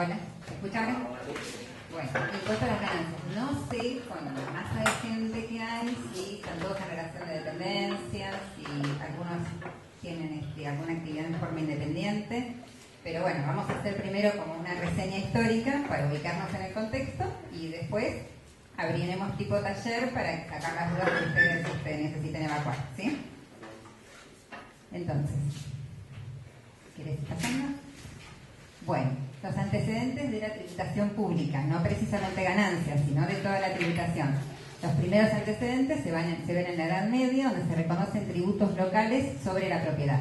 Hola, ¿se escucha ahora? Bueno, impuesto a las ganancias. No sé, con la masa de gente que hay, si están todos en relación de dependencia, si algunos tienen alguna actividad en forma independiente. Pero bueno, vamos a hacer primero como una reseña histórica para ubicarnos en el contexto y después abriremos tipo taller para sacar las dudas que ustedes necesiten evacuar, ¿sí? Entonces, ¿quieres ir pasando? Bueno, los antecedentes de la tributación pública, no precisamente ganancias, sino de toda la tributación. Los primeros antecedentes se ven en la Edad Media, donde se reconocen tributos locales sobre la propiedad.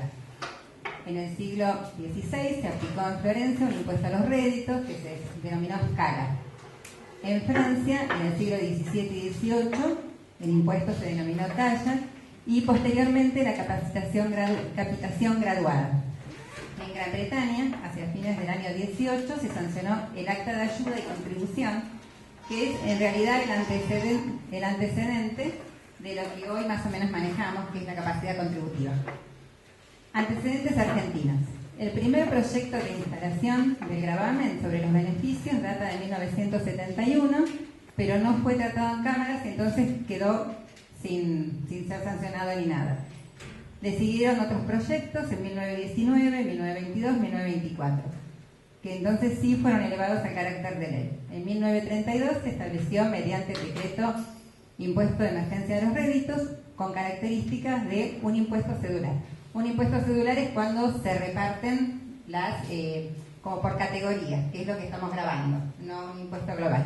En el siglo XVI se aplicó en Florencia un impuesto a los réditos que se denominó scala. En Francia, en el siglo XVII y XVIII, el impuesto se denominó talla y posteriormente la capitación graduada. En Gran Bretaña, hacia fines del año 18, se sancionó el acta de ayuda y contribución, que es en realidad el antecedente de lo que hoy más o menos manejamos, que es la capacidad contributiva. Antecedentes argentinos. El primer proyecto de instalación del gravamen sobre los beneficios data de 1971, pero no fue tratado en cámaras y entonces quedó sin ser sancionado ni nada. Le siguieron otros proyectos en 1919, 1922, 1924, que entonces sí fueron elevados a carácter de ley. En 1932 se estableció mediante el decreto impuesto de emergencia de los réditos con características de un impuesto cedular. Un impuesto cedular es cuando se reparten como por categorías, que es lo que estamos grabando, no un impuesto global.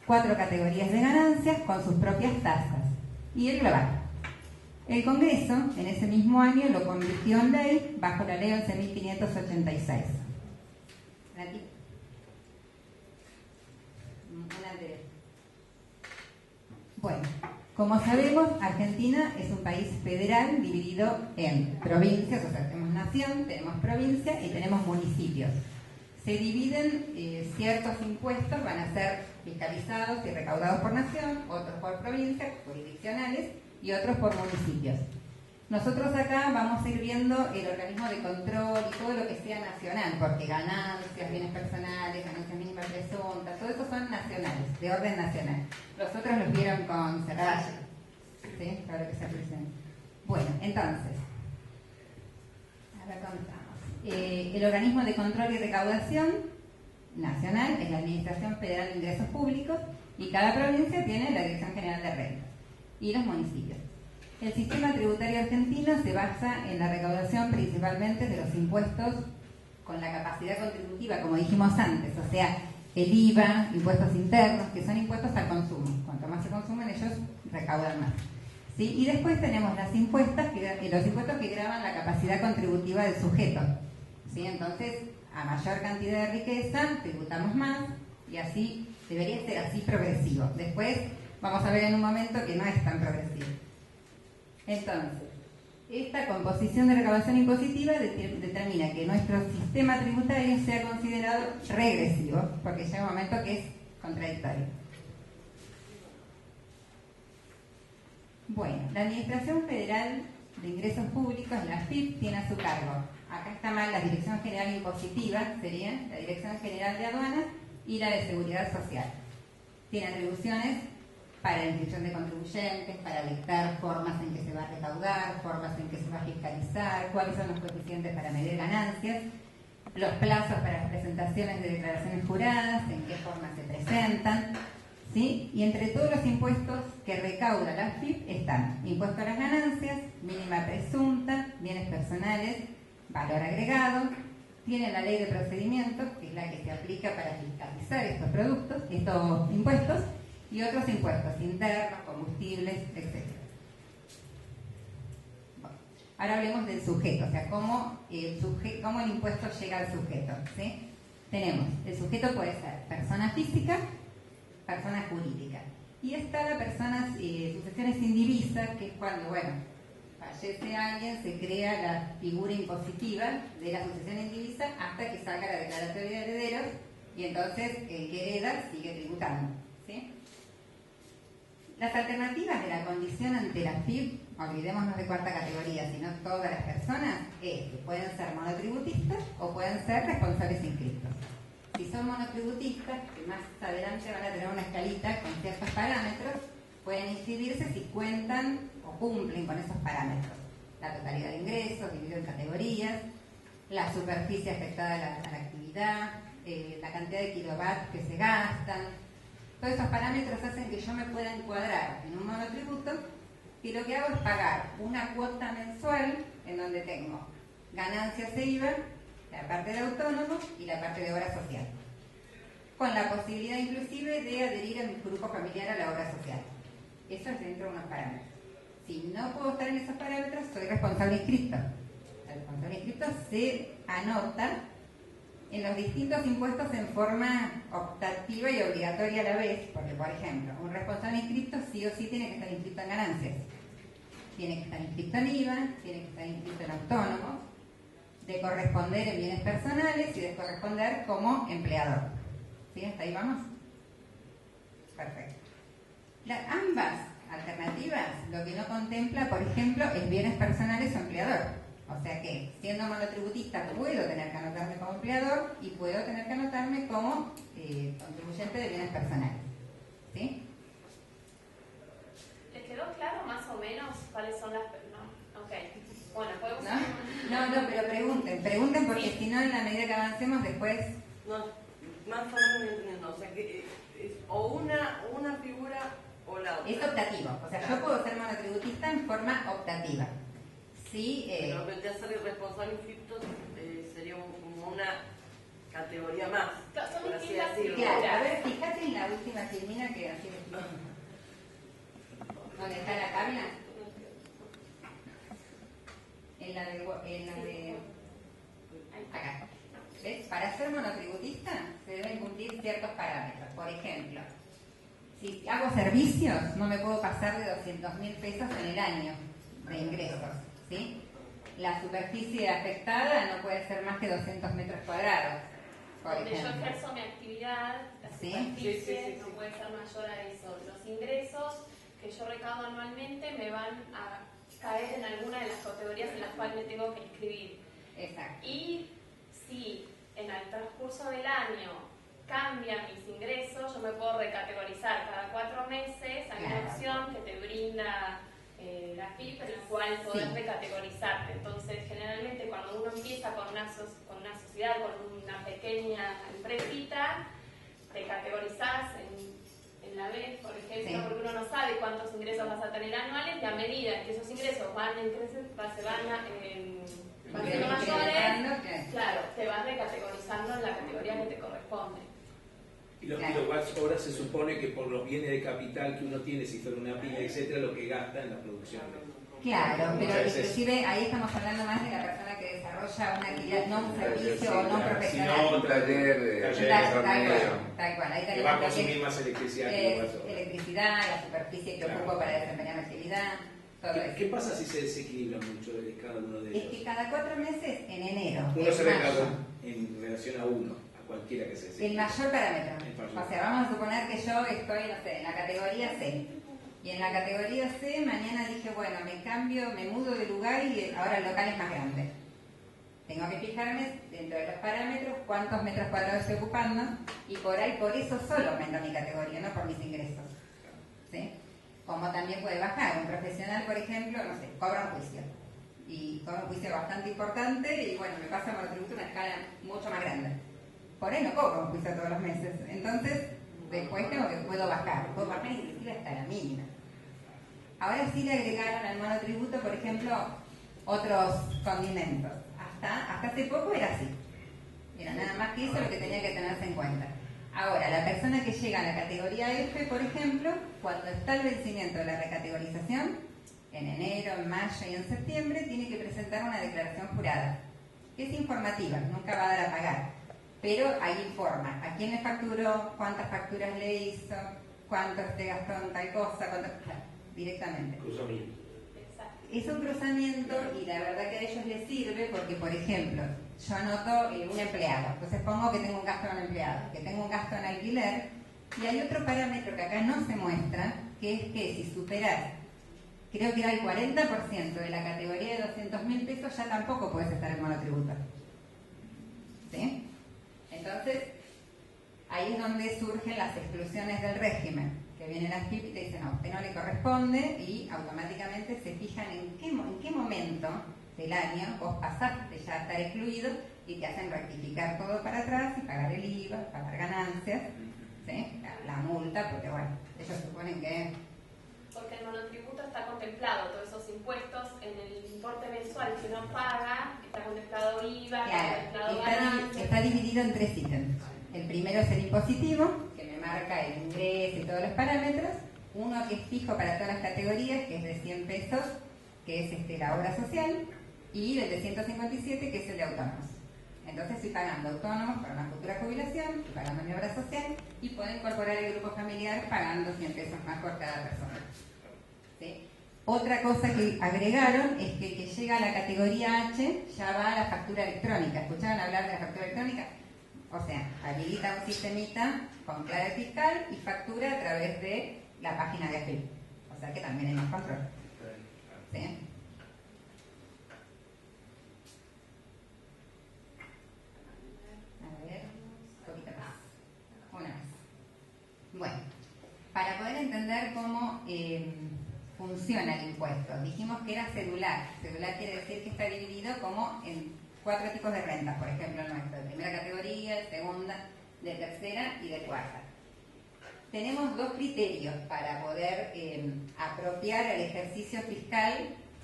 4 categorías de ganancias con sus propias tasas y el global. El Congreso, en ese mismo año, lo convirtió en ley bajo la ley 11.586. Bueno, como sabemos, Argentina es un país federal dividido en provincias, o sea, tenemos nación, tenemos provincia y tenemos municipios. Se dividen ciertos impuestos, van a ser fiscalizados y recaudados por nación, otros por provincias, jurisdiccionales, y otros por municipios. Nosotros acá vamos a ir viendo el organismo de control y todo lo que sea nacional, porque ganancias, bienes personales, ganancias mínimas presuntas, todo eso son nacionales, de orden nacional. Los otros los vieron con cerrada, ¿sí? Para que se aprecien. Bueno, entonces, ahora contamos. El organismo de control y recaudación nacional es la Administración Federal de Ingresos Públicos y cada provincia tiene la Dirección General de Rentas y los municipios. El sistema tributario argentino se basa en la recaudación principalmente de los impuestos con la capacidad contributiva, como dijimos antes, o sea, el IVA, impuestos internos, que son impuestos al consumo. Cuanto más se consumen, ellos recaudan más. ¿Sí? Y después tenemos los impuestos que gravan la capacidad contributiva del sujeto. ¿Sí? Entonces, a mayor cantidad de riqueza, tributamos más y así debería ser así progresivo. Después vamos a ver en un momento que no es tan progresivo. Entonces, esta composición de recaudación impositiva determina que nuestro sistema tributario sea considerado regresivo, porque llega un momento que es contradictorio. Bueno, la Administración Federal de Ingresos Públicos, la AFIP, tiene a su cargo. Acá está mal la Dirección General Impositiva, sería la Dirección General de Aduanas y la de Seguridad Social. Tiene atribuciones para la inscripción de contribuyentes, para dictar formas en que se va a recaudar, formas en que se va a fiscalizar, cuáles son los coeficientes para medir ganancias, los plazos para las presentaciones de declaraciones juradas, en qué forma se presentan, ¿sí? Y entre todos los impuestos que recauda la AFIP están impuesto a las ganancias, mínima presunta, bienes personales, valor agregado, tiene la ley de procedimientos, que es la que se aplica para fiscalizar estos impuestos, y otros impuestos internos, combustibles, etc. Bueno, ahora hablemos del sujeto, o sea, cómo el impuesto llega al sujeto, ¿sí? Tenemos, el sujeto puede ser persona física, persona jurídica. Y está la persona, sucesiones indivisas, que es cuando, bueno, fallece alguien, se crea la figura impositiva de la sucesión indivisa hasta que salga la declaratoria de herederos y entonces el que hereda sigue tributando, ¿sí? Las alternativas de la condición ante la AFIP, olvidémonos de cuarta categoría, sino todas las personas, es que pueden ser monotributistas o pueden ser responsables inscriptos. Si son monotributistas, que más adelante van a tener una escalita con ciertos parámetros, pueden inscribirse si cuentan o cumplen con esos parámetros. La totalidad de ingresos, dividido en categorías, la superficie afectada a la actividad, la cantidad de kilowatts que se gastan. Todos esos parámetros hacen que yo me pueda encuadrar en un monotributo y lo que hago es pagar una cuota mensual en donde tengo ganancias e IVA, la parte de autónomo y la parte de obra social, con la posibilidad inclusive de adherir a mi grupo familiar a la obra social. Eso es dentro de unos parámetros. Si no puedo estar en esos parámetros, soy responsable inscripto. El responsable inscripto se anota en los distintos impuestos en forma optativa y obligatoria a la vez, porque, por ejemplo, un responsable inscripto sí o sí tiene que estar inscrito en ganancias, tiene que estar inscrito en IVA, tiene que estar inscrito en autónomos, de corresponder en bienes personales y de corresponder como empleador. ¿Sí? ¿Hasta ahí vamos? Perfecto. Ambas alternativas lo que no contempla, por ejemplo, es bienes personales o empleador. O sea que, siendo monotributista, puedo tener que anotarme como empleador y puedo tener que anotarme como contribuyente de bienes personales. ¿Sí? ¿Les quedó claro más o menos cuáles son las... No, ok. Bueno, podemos... No, pero pregunten porque si no, en la medida que avancemos después... No, más o menos entendiendo, o sea que es o una figura o la otra. Es optativo, o sea, yo puedo ser monotributista en forma optativa. Sí, pero de ser responsable inscripto sería como una categoría más, son por así distintas decirlo. claro, a ver, fíjate en la última filmina que así ¿dónde está la tabla? En la de acá. ¿Ves? Para ser monotributista se deben cumplir ciertos parámetros. Por ejemplo, si hago servicios, no me puedo pasar de 200.000 pesos en el año de ingresos. ¿Sí? La superficie afectada no puede ser más que 200 metros cuadrados. Por donde ejemplo. yo ejerzo mi actividad, la superficie no puede ser mayor a eso. Los ingresos que yo recaudo anualmente me van a caer en alguna de las categorías en las cuales me tengo que inscribir. Exacto. Y si en el transcurso del año cambian mis ingresos, yo me puedo recategorizar cada 4 meses. Hay una opción que te brinda la FIP, en la cual podés recategorizarte. Entonces, generalmente cuando uno empieza con una sociedad, con una pequeña empresita, te categorizás en la B, por ejemplo, porque uno no sabe cuántos ingresos vas a tener anuales, y a medida que esos ingresos van se van siendo mayores, claro, te vas recategorizando en la categoría que te corresponde. Y los kilowatts hora se supone que por los bienes de capital que uno tiene, si fuera una pyme, etcétera, lo que gasta en la producción. Claro, pero inclusive ahí estamos hablando más de la persona que desarrolla una actividad, no un servicio o no un profesional. Si no, un taller tal cual. Ahí que va a consumir más electricidad. Electricidad, la superficie que ocupo para desempeñar la actividad. ¿Qué pasa si se desequilibra mucho de cada uno de ellos? Es que cada 4 meses, en enero, uno se ve en relación a uno, a cualquiera que se desequilibre. el mayor parámetro. O sea, vamos a suponer que yo estoy, no sé, en la categoría C. Y en la categoría C, mañana dije, bueno, me cambio, me mudo de lugar y ahora el local es más grande. Tengo que fijarme dentro de los parámetros cuántos metros cuadrados estoy ocupando y por ahí, por eso solo aumenta mi categoría, no por mis ingresos. ¿Sí? Como también puede bajar. Un profesional, por ejemplo, no sé, cobra un juicio. Y cobra un juicio bastante importante y bueno, me pasa por tributo a una escala mucho más grande. Por ahí no cobro un juicio todos los meses. Entonces, después puedo bajar inclusive hasta la mínima. Ahora sí le agregaron al monotributo, por ejemplo, otros condimentos. Hasta hace poco era así. Era nada más que eso lo que tenía que tenerse en cuenta. Ahora, la persona que llega a la categoría F, por ejemplo, cuando está el vencimiento de la recategorización, en enero, en mayo y en septiembre, tiene que presentar una declaración jurada, que es informativa, nunca va a dar a pagar. Pero ahí informa a quién le facturó, cuántas facturas le hizo, cuánto te gastó en tal cosa, directamente. Cruzamiento. Es un cruzamiento y la verdad que a ellos les sirve porque, por ejemplo, yo anoto un empleado, entonces pongo que tengo un gasto en empleado, que tengo un gasto en alquiler, y hay otro parámetro que acá no se muestra, que es que si superas creo que era el 40% de la categoría de 200.000 pesos, ya tampoco puedes estar en monotributo. ¿Sí? Entonces, ahí es donde surgen las exclusiones del régimen, que viene la FIP y te dicen, no, a usted no le corresponde, y automáticamente se fijan en qué momento del año vos pasaste ya a estar excluido y te hacen rectificar todo para atrás y pagar el IVA, pagar ganancias, ¿sí? La multa, porque bueno, ellos suponen que... Porque el monotributo está contemplado, todos esos impuestos en el importe mensual que uno paga, está contemplado IVA, Claro, contemplado ganancias. está dividido en 3 ítems. El primero es el impositivo, que me marca el ingreso y todos los parámetros. Uno que es fijo para todas las categorías, que es de 100 pesos, que es la obra social. Y el de 157, que es el de autónomos. Entonces estoy pagando autónomos para una futura jubilación, estoy pagando mi obra social y puedo incorporar el grupo familiar pagando 100 pesos más por cada persona. ¿Sí? Otra cosa que agregaron es que el que llega a la categoría H ya va a la factura electrónica. ¿Escucharon hablar de la factura electrónica? O sea, habilita un sistemita con clave fiscal y factura a través de la página de AFIP. O sea que también hay más control. ¿Sí? A ver, un poquito más. Una más. Bueno, para poder entender cómo funciona el impuesto, dijimos que era cedular. Cedular quiere decir que está dividido como en 4 tipos de rentas, por ejemplo, el nuestro, de primera categoría, de segunda, de tercera y de cuarta. Tenemos 2 criterios para poder apropiar al ejercicio fiscal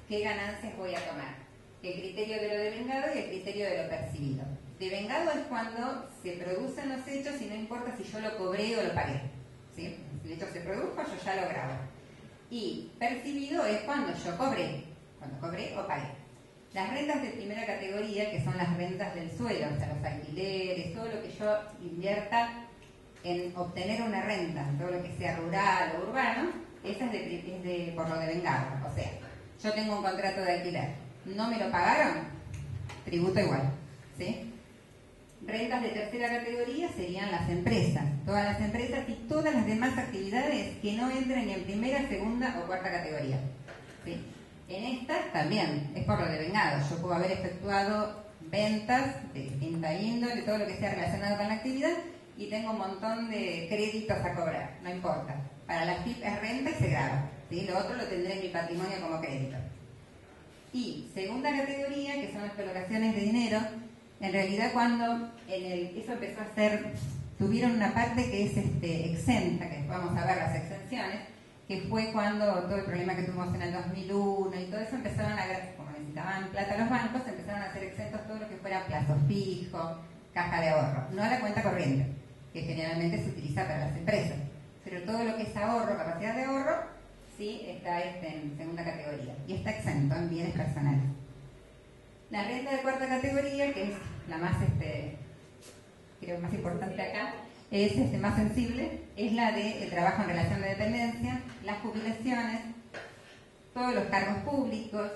qué ganancias voy a tomar. El criterio de lo devengado y el criterio de lo percibido. Devengado es cuando se producen los hechos y no importa si yo lo cobré o lo pagué. ¿Sí? Si el hecho se produjo, yo ya lo grabo. Y percibido es cuando yo cobré o pagué. Las rentas de primera categoría, que son las rentas del suelo, o sea, los alquileres, todo lo que yo invierta en obtener una renta, todo lo que sea rural o urbano, esa es por lo devengado. O sea, yo tengo un contrato de alquiler, no me lo pagaron, tributo igual. ¿Sí? Rentas de tercera categoría serían las empresas, todas las empresas y todas las demás actividades que no entren ni en primera, segunda o cuarta categoría. ¿Sí? En estas también es por lo devengado. Yo puedo haber efectuado ventas de distinta índole, todo lo que sea relacionado con la actividad, y tengo un montón de créditos a cobrar, no importa. Para la FIP es renta y se graba. ¿Sí? Lo otro lo tendré en mi patrimonio como crédito. Y segunda categoría, que son las colocaciones de dinero, en realidad cuando eso empezó a ser, tuvieron una parte que es exenta, que vamos a ver las exenciones, que fue cuando todo el problema que tuvimos en el 2001 y todo eso empezaron como necesitaban plata los bancos, empezaron a hacer exentos todo lo que fuera plazos fijos, caja de ahorro, no a la cuenta corriente, que generalmente se utiliza para las empresas, pero todo lo que es ahorro, capacidad de ahorro, sí está en segunda categoría y está exento en bienes personales. La renta de cuarta categoría, que es la más, creo más importante acá, es más sensible, es la de trabajo en relación de dependencia, las jubilaciones, todos los cargos públicos,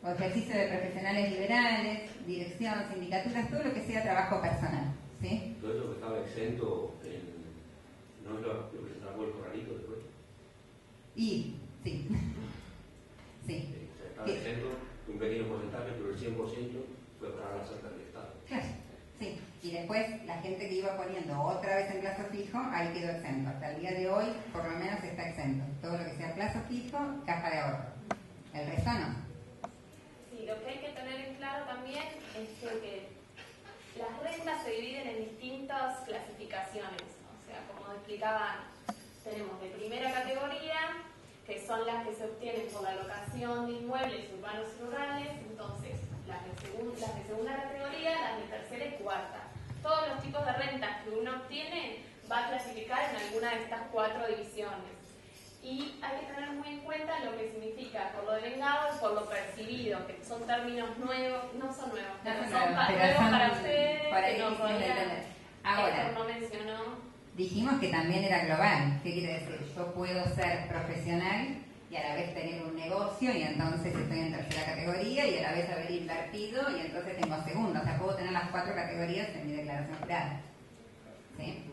o ejercicio de profesionales liberales, dirección, sindicaturas, todo lo que sea trabajo personal. ¿Sí? Todo eso que estaba exento, ¿no es lo que se sacó el corralito después? Y, sí. Sí. O sea, estaba exento un pequeño porcentaje, pero el 100% fue para la cerca del Estado. Claro. Sí, y después la gente que iba poniendo otra vez en plazo fijo, ahí quedó exento. Hasta el día de hoy, por lo menos está exento. Todo lo que sea plazo fijo, caja de ahorro. El resto no. Sí, lo que hay que tener en claro también es que las rentas se dividen en distintas clasificaciones. O sea, como explicaba, tenemos de primera categoría, que son las que se obtienen por la locación de inmuebles urbanos y rurales. Entonces, las de segunda categoría, las de tercera y cuarta. Todos los tipos de rentas que uno obtiene va a clasificar en alguna de estas 4 divisiones. Y hay que tener muy en cuenta lo que significa por lo devengado y por lo percibido, que son términos nuevos, no son nuevos, pero son nuevos para ustedes, que no podían. Ahora, no mencionó. Dijimos que también era global. ¿Qué quiere decir? Yo puedo ser profesional y a la vez tener un negocio y entonces estoy en tercera categoría y a la vez haber invertido y entonces tengo segunda. O sea, puedo tener las 4 categorías en mi declaración jurada. ¿Sí?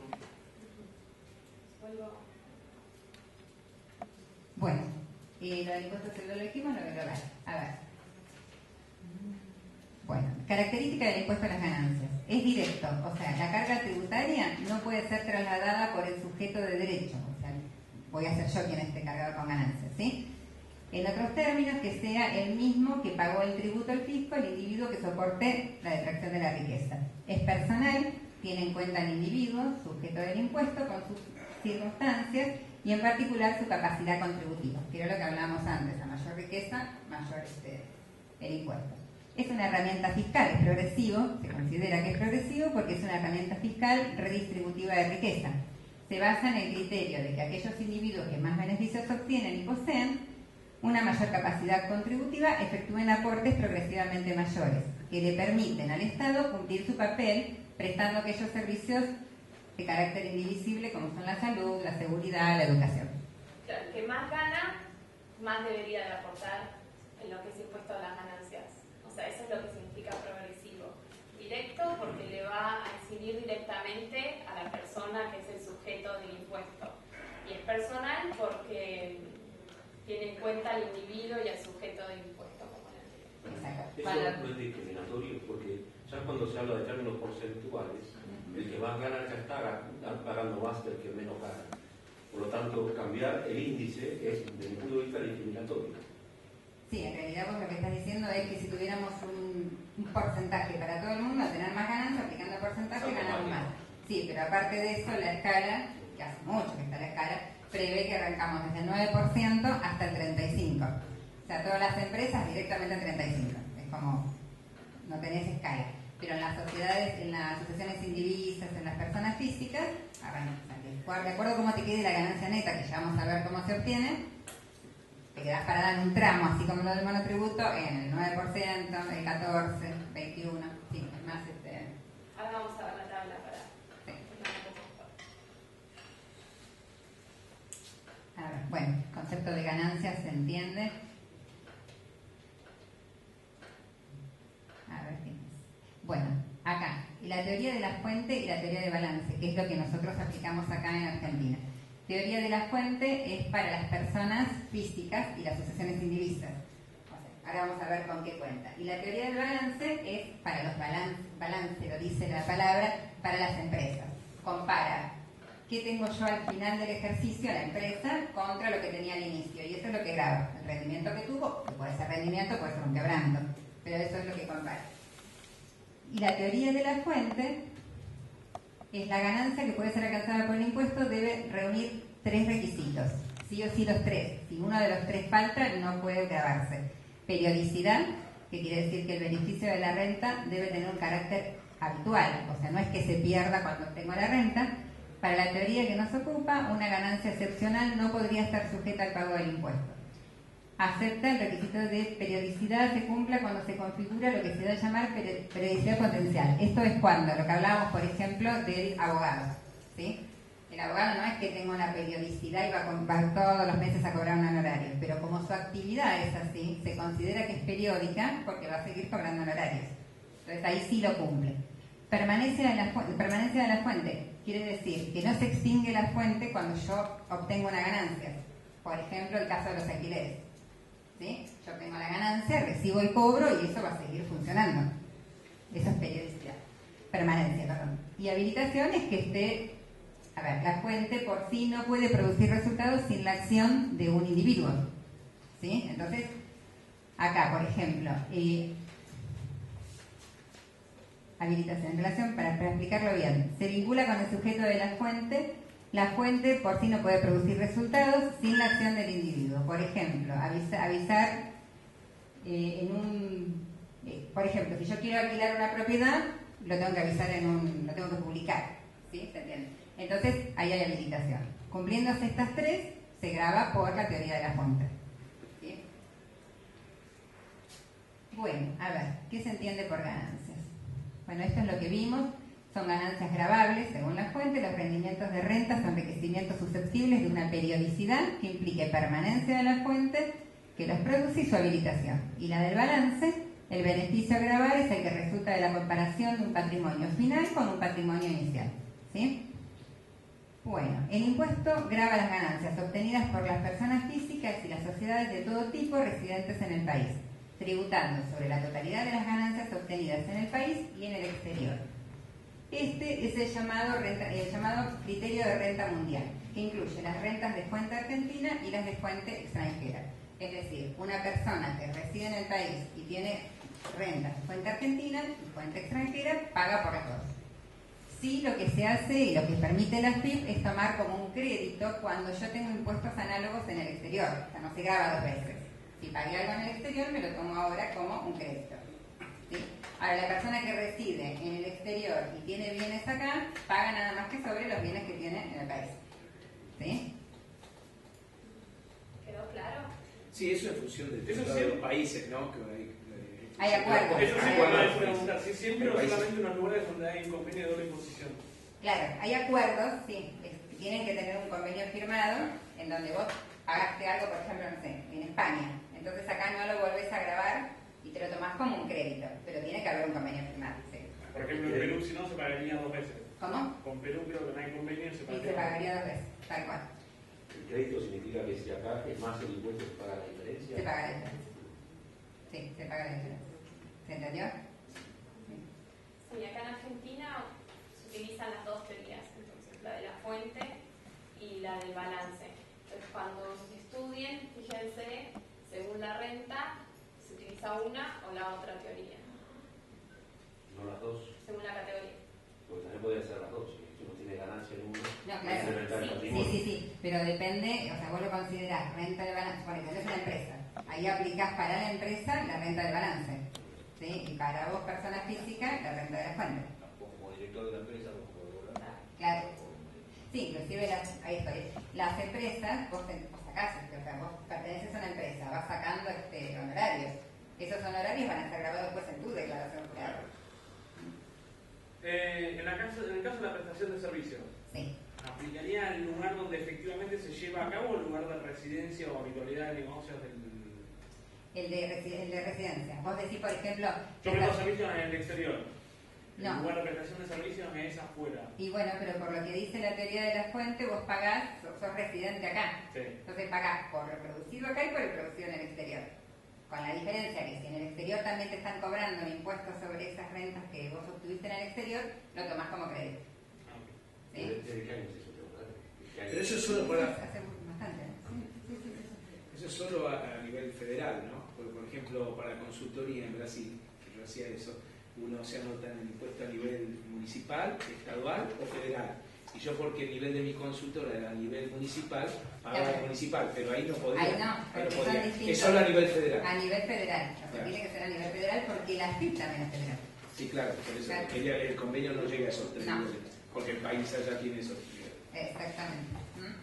Bueno, Y lo del impuesto seguro lo dijimos, lo global. A ver. Bueno, característica del impuesto a las ganancias. Es directo, o sea, la carga tributaria no puede ser trasladada por el sujeto de derecho. O sea, voy a ser yo quien esté cargado con ganancias, ¿sí? En otros términos, que sea el mismo que pagó el tributo al fisco el individuo que soporte la detracción de la riqueza. Es personal, tiene en cuenta al individuo, sujeto del impuesto, con sus circunstancias y en particular su capacidad contributiva, que era lo que hablábamos antes, a mayor riqueza, mayor el impuesto. Es una herramienta fiscal, es progresivo, se considera que es progresivo porque es una herramienta fiscal redistributiva de riqueza. Se basa en el criterio de que aquellos individuos que más beneficios obtienen y poseen una mayor capacidad contributiva efectúen aportes progresivamente mayores, que le permiten al Estado cumplir su papel prestando aquellos servicios de carácter indivisible como son la salud, la seguridad, la educación. Claro, el que más gana, más debería de aportar en lo que es impuesto a las ganancias. O sea, eso es lo que significa progresivo. Directo porque le va a incidir directamente a la persona que es el sujeto del impuesto. Y es personal porque tiene en cuenta al individuo y al sujeto del impuesto. Eso no es discriminatorio porque ya cuando se habla de términos porcentuales, el que más gana ya está pagando más del que menos gana. Por lo tanto, cambiar el índice es, desde mi punto de vista, discriminatorio. Sí, en realidad vos lo que estás diciendo es que si tuviéramos un porcentaje para todo el mundo, a tener más ganancias, aplicando el porcentaje, ganamos más. Sí, pero aparte de eso, la escala, que hace mucho que está la escala, prevé que arrancamos desde el 9% hasta el 35%. O sea, todas las empresas directamente al 35%. Es como, no tenés escala. Pero en las sociedades, en las asociaciones indivisas, en las personas físicas, bueno, o sea, de acuerdo a cómo te quede la ganancia neta, que ya vamos a ver cómo se obtiene, te quedás parada en un tramo, así como lo del monotributo, en el 9%, el 14%, 21%, sí, es más Ahora vamos a ver la tabla para... Sí. A ver, bueno, concepto de ganancias se entiende. A ver qué más. Bueno, acá, la teoría de la fuente y la teoría de balance, que es lo que nosotros aplicamos acá en Argentina. Teoría de la fuente es para las personas físicas y las asociaciones indivisas. O sea, ahora vamos a ver con qué cuenta. Y la teoría del balance es para los balance, lo dice la palabra, para las empresas. Compara qué tengo yo al final del ejercicio, la empresa, contra lo que tenía al inicio. Y eso es lo que graba. El rendimiento que tuvo, que puede ser rendimiento, puede ser un quebranto. Pero eso es lo que compara. Y la teoría de la fuente es la ganancia que puede ser alcanzada por el impuesto, debe reunir 3 requisitos. Sí o sí los 3. Si uno de los 3 falta, no puede grabarse. Periodicidad, que quiere decir que el beneficio de la renta debe tener un carácter habitual. O sea, no es que se pierda cuando tengo la renta. Para la teoría que nos ocupa, una ganancia excepcional no podría estar sujeta al pago del impuesto. Acepta el requisito de periodicidad, se cumpla cuando se configura lo que se da a llamar periodicidad potencial. Esto es cuando, lo que hablábamos, por ejemplo, del abogado, ¿sí? El abogado no es que tenga una periodicidad y va todos los meses a cobrar un honorario, pero como su actividad es así, se considera que es periódica porque va a seguir cobrando honorarios. Entonces ahí sí lo cumple. Permanencia de la fuente quiere decir que no se extingue la fuente cuando yo obtengo una ganancia. Por ejemplo, el caso de los alquileres. ¿Sí? Yo tengo la ganancia, recibo el cobro y eso va a seguir funcionando. Eso es periodicidad. Permanencia, perdón. Y habilitación es que esté... A ver, la fuente por sí no puede producir resultados sin la acción de un individuo. ¿Sí? Entonces, acá, por ejemplo, habilitación en relación, para explicarlo bien, se vincula con el sujeto de la fuente. La fuente por sí no puede producir resultados sin la acción del individuo. Por ejemplo, avisar por ejemplo, si yo quiero alquilar una propiedad, lo tengo que avisar lo tengo que publicar. ¿Sí? ¿Se entiende? Entonces, ahí hay habilitación. Cumpliéndose estas 3, se graba por la teoría de la fuente. ¿Sí? Bueno, a ver, ¿qué se entiende por ganancias? Bueno, esto es lo que vimos. Son ganancias gravables, según la fuente. Los rendimientos de renta son enriquecimientos susceptibles de una periodicidad que implique permanencia de la fuente que los produce y su habilitación. Y la del balance, el beneficio a gravar es el que resulta de la comparación de un patrimonio final con un patrimonio inicial. ¿Sí? Bueno, el impuesto grava las ganancias obtenidas por las personas físicas y las sociedades de todo tipo residentes en el país, tributando sobre la totalidad de las ganancias obtenidas en el país y en el exterior. Este es el llamado criterio de renta mundial, que incluye las rentas de fuente argentina y las de fuente extranjera. Es decir, una persona que reside en el país y tiene rentas de fuente argentina y fuente extranjera paga por las dos. Sí, lo que se hace y lo que permite la AFIP es tomar como un crédito cuando yo tengo impuestos análogos en el exterior. O sea, no se grava dos veces. Si pagué algo en el exterior, me lo tomo ahora como un crédito. ¿Sí? Ahora, la persona que reside en el exterior y tiene bienes acá, paga nada más que sobre los bienes que tiene en el país. ¿Sí? ¿Quedó claro? Sí, eso en función de los países, ¿no? Hay acuerdos. Eso sí, hay cuando acuerdos. hay preguntar, si siempre o solamente unos lugares donde hay un convenio de doble imposición. Claro, hay acuerdos, sí, tienen que tener un convenio firmado en donde vos pagaste algo, por ejemplo, no sé, en España. Entonces acá no lo volvés a grabar y te lo tomás como un crédito, pero tiene que haber un convenio firmado. Sí. Por ejemplo, en Perú, si no, se pagaría dos veces. ¿Cómo? Con Perú creo que no hay convenio, se Y pagaría. se pagaría dos veces, tal cual. El crédito significa que si acá es más el impuesto que paga la diferencia. Se paga la diferencia. Sí, se paga la diferencia. ¿Se entendió? Sí, acá en Argentina se utilizan las dos teorías, entonces la de la fuente y la del balance. Entonces cuando se estudien, fíjense, según la renta, se utiliza una o la otra teoría, No las dos, según la categoría. porque también podría ser las dos. Si uno tiene ganancia en uno, No, claro. puede rentar el Sí, patrimonio. sí, pero depende, o sea, vos lo considerás renta de balance, por ejemplo, es una empresa. Ahí aplicás para la empresa la renta de balance. ¿Sí? Y para vos, persona física, la renta de la fuente. Como director de la empresa, como Claro. Sí, inclusive ahí estoy. Las empresas, vos sacás, o sea, vos perteneces a una empresa, vas sacando honorarios. Esos honorarios van a estar grabados después en tu declaración jurada. En el caso de la prestación de servicios, Sí. ¿aplicaría el lugar donde efectivamente se lleva a cabo o el lugar de residencia o habitualidad de negocios del...? El de residencia. Vos decís, por ejemplo... Yo presto servicios en el exterior. No. El lugar de prestación de servicios es afuera. Y bueno, pero por lo que dice la teoría de la fuente, vos pagás, sos residente acá. Sí. Entonces pagás por lo producido acá y por el producido en el exterior. Con la diferencia que si en el exterior también te están cobrando un impuesto sobre esas rentas que vos obtuviste en el exterior, lo tomás como crédito. Ah, ok. ¿Sí? ¿Desde qué año es eso? Pero eso es solo para... Hace bastante, ¿no? Sí. Eso es solo a nivel federal, ¿no? Porque, por ejemplo, para consultoría en Brasil, que yo hacía eso, uno se anota en el impuesto a nivel municipal, estadual o federal. Y yo, porque el nivel de mi consultora era a nivel municipal, pagaba Claro. el municipal, pero ahí no podía. Ahí no, porque Ahí son podía. distintos. Es solo a nivel federal. A nivel federal. O sea, Claro. tiene que ser a nivel federal porque la FIP también es federal. Sí, claro, por eso Claro. que el convenio no llega a esos tres No. niveles, porque el país allá tiene esos niveles. Exactamente. ¿Mm?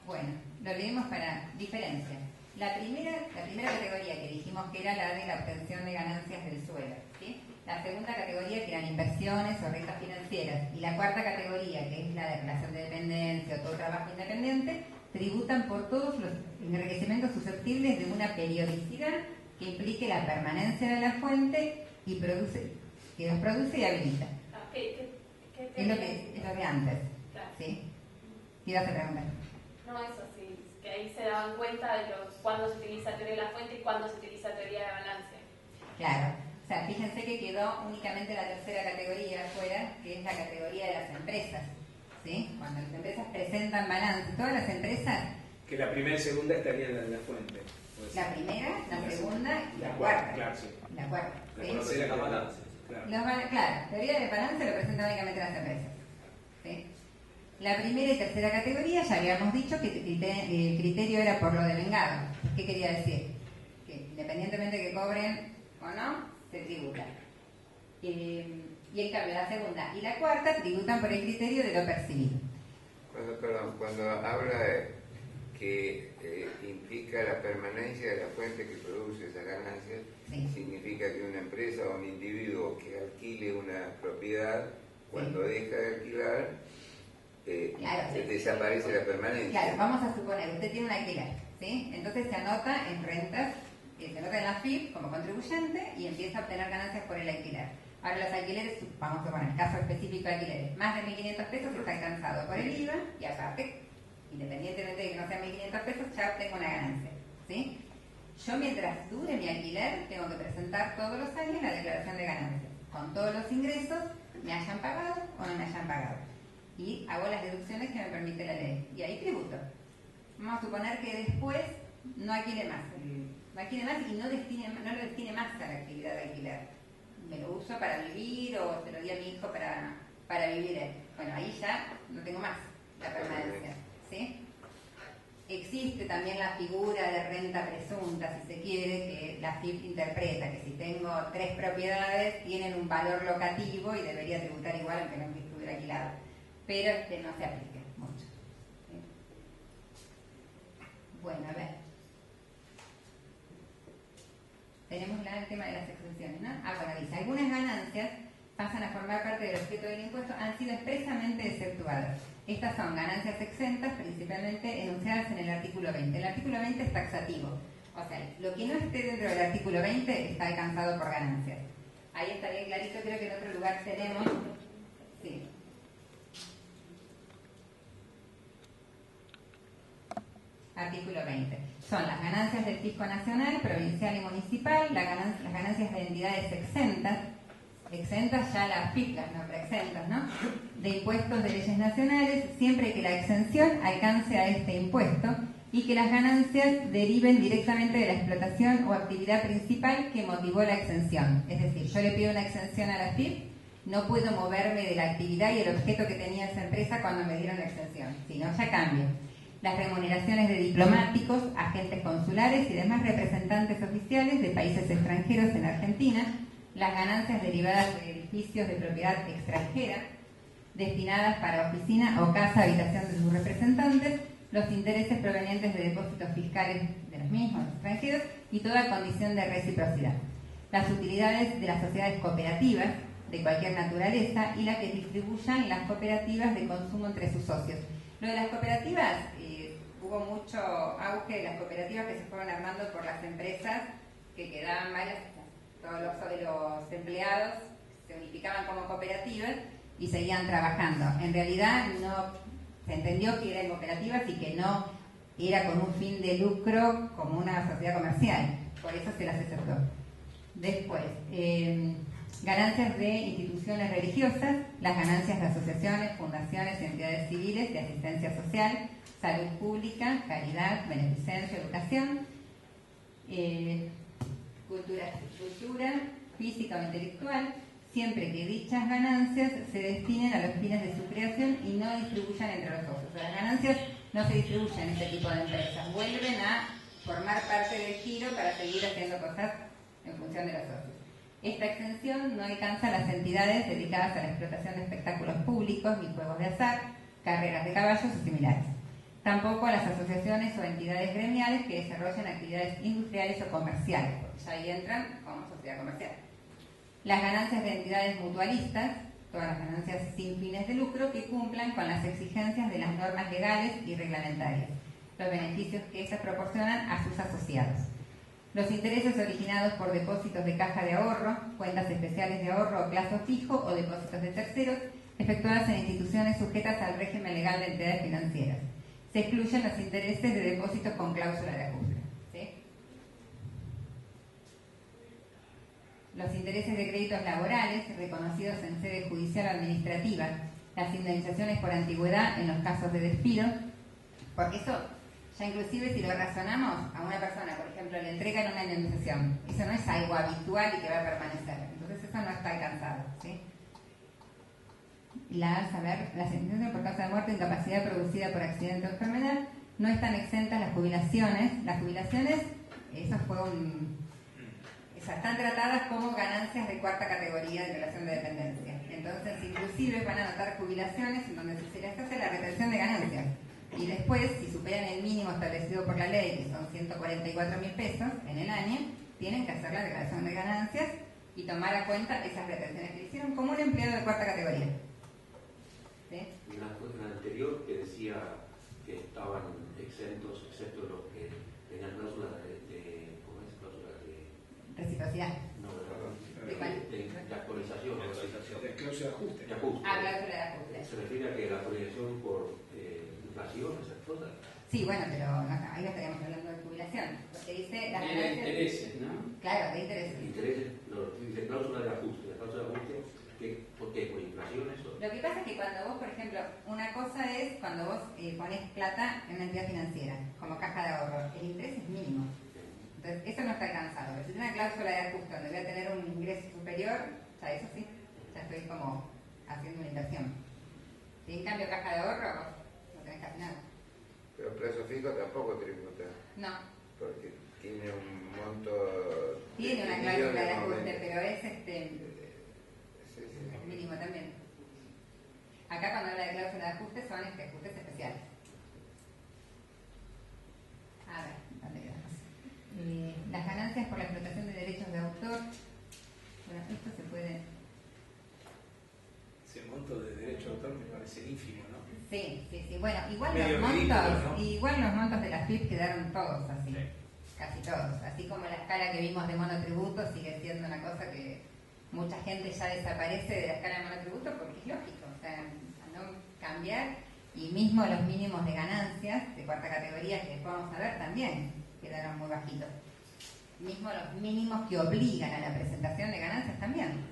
Bueno, lo leemos para diferencia. La primera categoría que dijimos que era la de la obtención de ganancias del suelo, ¿sí? La segunda categoría que eran inversiones o rentas financieras. Y la cuarta categoría, que es la de relación de dependencia o todo trabajo independiente, tributan por todos los enriquecimientos susceptibles de una periodicidad que implique la permanencia de la fuente y que los produce y habilita. Ah, ¿Qué Es lo que antes. Claro. ¿Sí? ¿Qué ibas a preguntar? No, eso sí, que ahí se daban cuenta de cuándo se utiliza teoría de la fuente y cuándo se utiliza teoría de balance. Claro. O sea, fíjense que quedó únicamente la tercera categoría afuera, que es la categoría de las empresas. ¿Sí? Cuando las empresas presentan balance, todas las empresas, Que la primera y segunda estarían en la fuente. Puede ser. la primera, la segunda y la La cuarta. Claro, sí. La cuarta. La ¿sí? tercera que balance. Claro. Claro, teoría de balance lo presentan únicamente las empresas. ¿Sí? La primera y tercera categoría ya habíamos dicho que el criterio era por lo devengado. ¿Qué quería decir? Que independientemente que cobren o no, se tributa. Y en cambio la segunda y la cuarta tributan por el criterio de lo percibido. Cuando habla de que implica la permanencia de la fuente que produce esas ganancias, Sí. significa que una empresa o un individuo que alquile una propiedad, cuando deja de alquilar, Claro, sí. desaparece la permanencia. Claro, vamos a suponer, usted tiene un alquiler, ¿sí? Entonces se anota en rentas se nota en la FIP como contribuyente y empieza a obtener ganancias por el alquiler. Ahora los alquileres, vamos a poner el caso específico de alquileres, más de 1.500 pesos está alcanzado por el IVA y aparte, independientemente de que no sean 1.500 pesos, ya obtengo una ganancia, ¿sí? Yo mientras dure mi alquiler tengo que presentar todos los años la declaración de ganancias, con todos los ingresos, me hayan pagado o no me hayan pagado. Y hago las deducciones que me permite la ley. Y ahí tributo. Vamos a suponer que después no alquile más. No alquile más y no lo destine más a la actividad de alquiler. Me lo uso para vivir o se lo di a mi hijo para vivir él. Bueno, ahí ya no tengo más la permanencia, ¿sí? Existe también la figura de renta presunta, si se quiere, que la FIP interpreta, que si tengo 3 propiedades tienen un valor locativo y debería tributar igual aunque no estuviera alquilado. Pero no se aplica mucho, ¿sí? Bueno, a ver. Tenemos el tema de las exenciones, ¿no? Bueno, dice, algunas ganancias pasan a formar parte del objeto del impuesto, han sido expresamente exceptuadas. Estas son ganancias exentas, principalmente enunciadas en el artículo 20. El artículo 20 es taxativo, o sea, lo que no esté dentro del artículo 20 está alcanzado por ganancias. Ahí está bien clarito, creo que en otro lugar tenemos... Sí. Artículo 20. Son las ganancias del fisco nacional, provincial y municipal, las ganancias de entidades exentas ya las FIP, las no preexentas, ¿no? De impuestos de leyes nacionales, siempre que la exención alcance a este impuesto y que las ganancias deriven directamente de la explotación o actividad principal que motivó la exención. Es decir, yo le pido una exención a la FIP, no puedo moverme de la actividad y el objeto que tenía esa empresa cuando me dieron la exención, sino ya cambia. Las remuneraciones de diplomáticos, agentes consulares y demás representantes oficiales de países extranjeros en Argentina, las ganancias derivadas de edificios de propiedad extranjera, destinadas para oficina o casa habitación de sus representantes, los intereses provenientes de depósitos fiscales de los mismos extranjeros y toda condición de reciprocidad. Las utilidades de las sociedades cooperativas de cualquier naturaleza y las que distribuyan las cooperativas de consumo entre sus socios. Lo de las cooperativas, hubo mucho auge de las cooperativas que se fueron armando por las empresas que quedaban varias, todos los empleados se unificaban como cooperativas y seguían trabajando. En realidad no se entendió que eran cooperativas y que no era con un fin de lucro como una sociedad comercial, por eso se las aceptó. Después, ganancias de instituciones religiosas, las ganancias de asociaciones, fundaciones, entidades civiles de asistencia social, salud pública, caridad, beneficencia, educación, cultura física o intelectual, siempre que dichas ganancias se destinen a los fines de su creación y no distribuyan entre los socios. O sea, las ganancias no se distribuyen en este tipo de empresas, vuelven a formar parte del giro para seguir haciendo cosas en función de los socios. Esta exención no alcanza a las entidades dedicadas a la explotación de espectáculos públicos ni juegos de azar, carreras de caballos o similares. Tampoco a las asociaciones o entidades gremiales que desarrollan actividades industriales o comerciales, porque ya ahí entran como sociedad comercial. Las ganancias de entidades mutualistas, todas las ganancias sin fines de lucro que cumplan con las exigencias de las normas legales y reglamentarias, los beneficios que estas proporcionan a sus asociados. Los intereses originados por depósitos de caja de ahorro, cuentas especiales de ahorro o plazo fijo o depósitos de terceros, efectuadas en instituciones sujetas al régimen legal de entidades financieras. Se excluyen los intereses de depósitos con cláusula de ajuste. ¿Sí? Los intereses de créditos laborales, reconocidos en sede judicial o administrativa, las indemnizaciones por antigüedad en los casos de despido, porque eso, ya inclusive si lo razonamos, a una persona, por ejemplo, le entregan una indemnización, eso no es algo habitual y que va a permanecer, entonces eso no está alcanzado, ¿sí? Las indemnizaciones por causa de muerte o incapacidad producida por accidente o enfermedad, no están exentas las jubilaciones, eso fue están tratadas como ganancias de cuarta categoría de relación de dependencia, entonces inclusive van a notar jubilaciones en donde se les hace la retención de ganancias. Y después, si superan el mínimo establecido por la ley, que son 144.000 pesos en el año, tienen que hacer la declaración de ganancias y tomar a cuenta esas retenciones que hicieron como un empleado de cuarta categoría. ¿Sí? En la anterior que decía que estaban exentos, excepto los que tenían cláusula de ¿cómo es? Cláusula de velocidad. No, ¿De cuál? de actualización. De cláusula de ajuste. De ajuste. Ah, cláusula de ajuste. Se refiere a que la actualización por inflación, esas cosas. Sí, bueno, pero no, ahí no estaríamos hablando de jubilación, porque dice las Tiene ganancias. intereses, ¿no? Claro, de intereses. Intereses, no, dice cláusula de ajuste. La cláusula de ajuste, ¿por qué? ¿Por inflación eso? Lo que pasa es que cuando vos, por ejemplo, una cosa es cuando vos pones plata en una entidad financiera, como caja de ahorro, el interés es mínimo. Entonces, eso no está alcanzado. Pero si tiene una cláusula de ajuste donde voy a tener un ingreso superior, ya eso sí, ya estoy como haciendo una inversión. Si en cambio caja de ahorro, vos no tenés casi nada. Pero plazo fijo tampoco tributa, No, porque tiene un monto... tiene una definido cláusula de ajuste, momento. pero es Sí, sí. mínimo también. Acá cuando habla de cláusula de ajuste son ajustes especiales. A ver, ¿dónde quedamos? Las ganancias por la explotación de derechos de autor. Bueno, esto se puede... Ese monto de derecho de autor me parece ínfimo, ¿no? Sí, sí, sí. Bueno, igual Medio los ridículo, montos, ¿no? igual los montos de las FIP quedaron todos así. Sí. Casi todos. Así como la escala que vimos de monotributo sigue siendo una cosa que mucha gente ya desaparece de la escala de monotributo porque es lógico. O sea, al no cambiar, y mismo los mínimos de ganancias de cuarta categoría que después vamos a ver también quedaron muy bajitos. Mismo los mínimos que obligan a la presentación de ganancias también.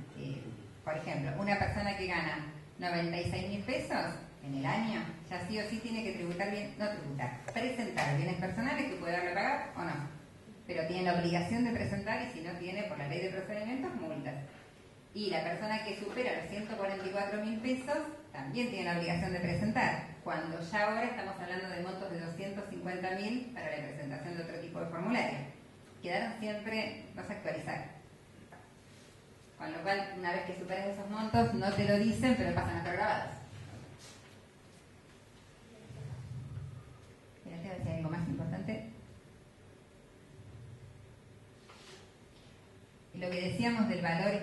Por ejemplo, una persona que gana 96.000 pesos en el año, ya sí o sí tiene que tributar bien, no tributar, presentar bienes personales que puede darle a pagar o no. Pero tiene la obligación de presentar y si no tiene por la ley de procedimientos, multas. Y la persona que supera los 144.000 pesos también tiene la obligación de presentar, cuando ya ahora estamos hablando de montos de 250.000 para la presentación de otro tipo de formulario. Quedaron siempre, no se actualizaron. Con lo cual, una vez que superes esos montos, no te lo dicen, pero pasan a estar grabados. Espérate a ver si hay algo más importante. Lo que decíamos del valor,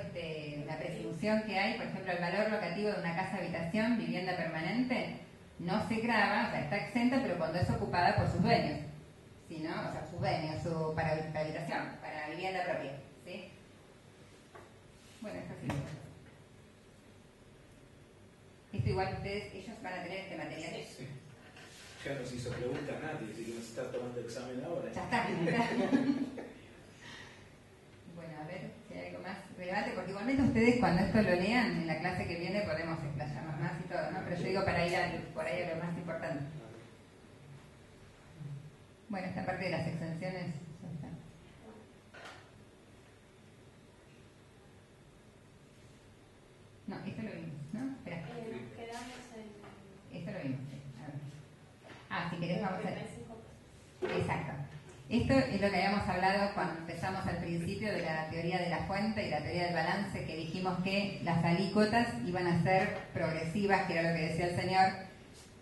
la presunción que hay, por ejemplo, el valor locativo de una casa habitación, vivienda permanente, no se grava, o sea, está exenta, pero cuando es ocupada por sus dueños. ¿Sí, no? O sea, sus dueños, para habitación, para vivienda propia. ¿Sí? Bueno, esto sí. Esto igual ustedes, ellos van a tener este material. Sí. Ya nos hizo preguntas nadie, así que nos está tomando examen ahora. Ya está. Bueno, a ver si hay algo más relevante, porque igualmente ustedes cuando esto lo lean, en la clase que viene podemos explayarnos más y todo, ¿no? Pero yo digo para ir por ahí a lo más importante. Bueno, esta parte de las exenciones ya está. No, esto lo vimos, ¿no? Espera. Nos quedamos en Esto lo vimos, sí. A ver. Ah, si querés vamos a... 35%. Exacto. Esto es lo que habíamos hablado cuando empezamos al principio de la teoría de la fuente y la teoría del balance, que dijimos que las alícuotas iban a ser progresivas, que era lo que decía el señor,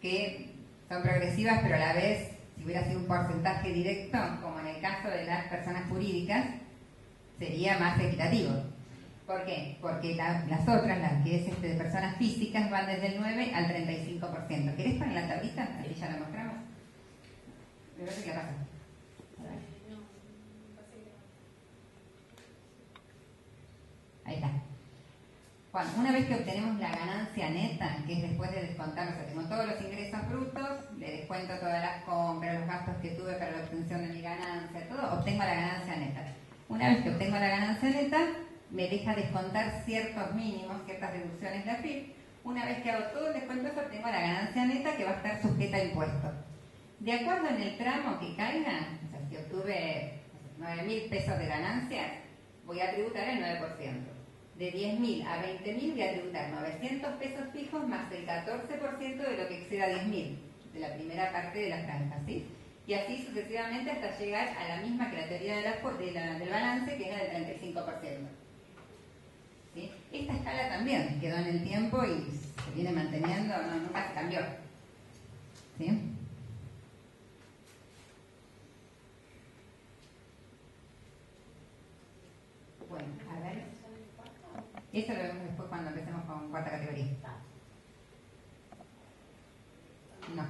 que son progresivas, pero a la vez, si hubiera sido un porcentaje directo, como en el caso de las personas jurídicas, sería más equitativo. ¿Por qué? Porque las otras, las que es de personas físicas, van desde el 9 al 35%. ¿Querés poner la tablita? Así ya la mostramos. Me parece que pasa. Ahí está. Bueno, una vez que obtenemos la ganancia neta, que es después de descontar, o sea, tengo todos los ingresos brutos, le descuento todas las compras, los gastos que tuve para la obtención de mi ganancia, todo, obtengo la ganancia neta. Una vez que obtengo la ganancia neta, me deja descontar ciertos mínimos, ciertas deducciones de AFIP. Una vez que hago todo el descuento, obtengo la ganancia neta que va a estar sujeta a impuestos. De acuerdo en el tramo que caiga, o sea, si obtuve 9.000 pesos de ganancias, voy a tributar el 9%. De 10.000 a 20.000 voy a tributar 900 pesos fijos más el 14% de lo que exceda 10.000, de la primera parte de la franja, ¿sí? Y así sucesivamente hasta llegar a la misma que la teoría del balance, que era del 35%. ¿Sí? Esta escala también quedó en el tiempo y se viene manteniendo, no, nunca se cambió. ¿Sí? Bueno, a ver. Eso lo vemos después cuando empecemos con cuarta categoría. No.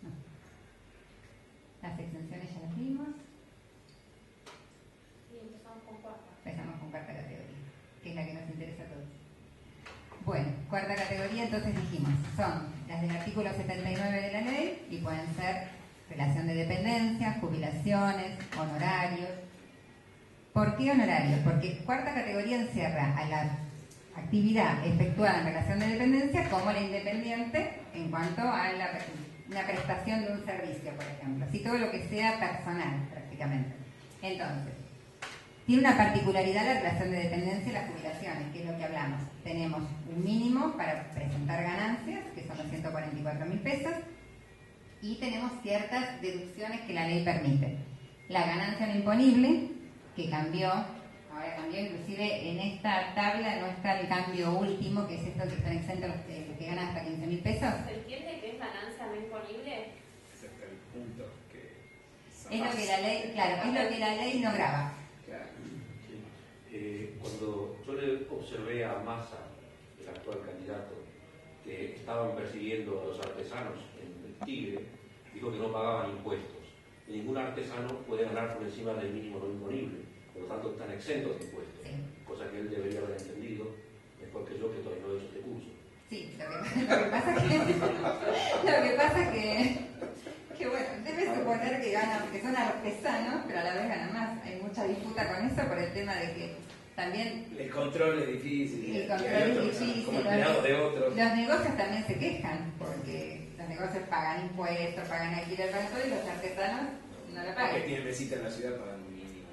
No. Empezamos con cuarta. Empezamos con cuarta categoría, que es la que nos interesa a todos. Bueno, cuarta categoría, entonces dijimos, son las del artículo 79 de la ley y pueden ser relación de dependencia, jubilaciones, honorarios. ¿Por qué honorarios? Porque cuarta categoría encierra a la actividad efectuada en relación de dependencia como la independiente en cuanto a una prestación de un servicio, por ejemplo. Así todo lo que sea personal, prácticamente. Entonces, tiene una particularidad la relación de dependencia y las jubilaciones, que es lo que hablamos. Tenemos un mínimo para presentar ganancias, que son los 144.000 pesos, y tenemos ciertas deducciones que la ley permite. La ganancia no imponible, que ahora cambió, inclusive en esta tabla no está el cambio último, que es esto que están exentos los que ganan hasta 15.000 pesos. ¿Se entiende que es ganancia no imponible? Ese es el punto que Es lo que la ley, claro, es lo que la ley no grava. Claro. Cuando yo le observé a Massa, el actual candidato, que estaban persiguiendo a los artesanos en el Tigre, dijo que no pagaban impuestos. Y ningún artesano puede ganar por encima del mínimo no imponible, por lo tanto están exentos de impuestos, Sí. cosa que él debería haber entendido mejor que yo, que todavía no he hecho este curso. Sí, lo que pasa que bueno, debe suponer que ganan, que son artesanos, pero a la vez ganan más. Hay mucha disputa con eso por el tema de que también El control es difícil. el control y hay es otros, difícil. como empleados de otros. Los negocios también se quejan, porque los negocios pagan impuestos, pagan alquiler para todo y los artesanos no lo Que pagan. tienen mesita en la ciudad pagan un mínimo.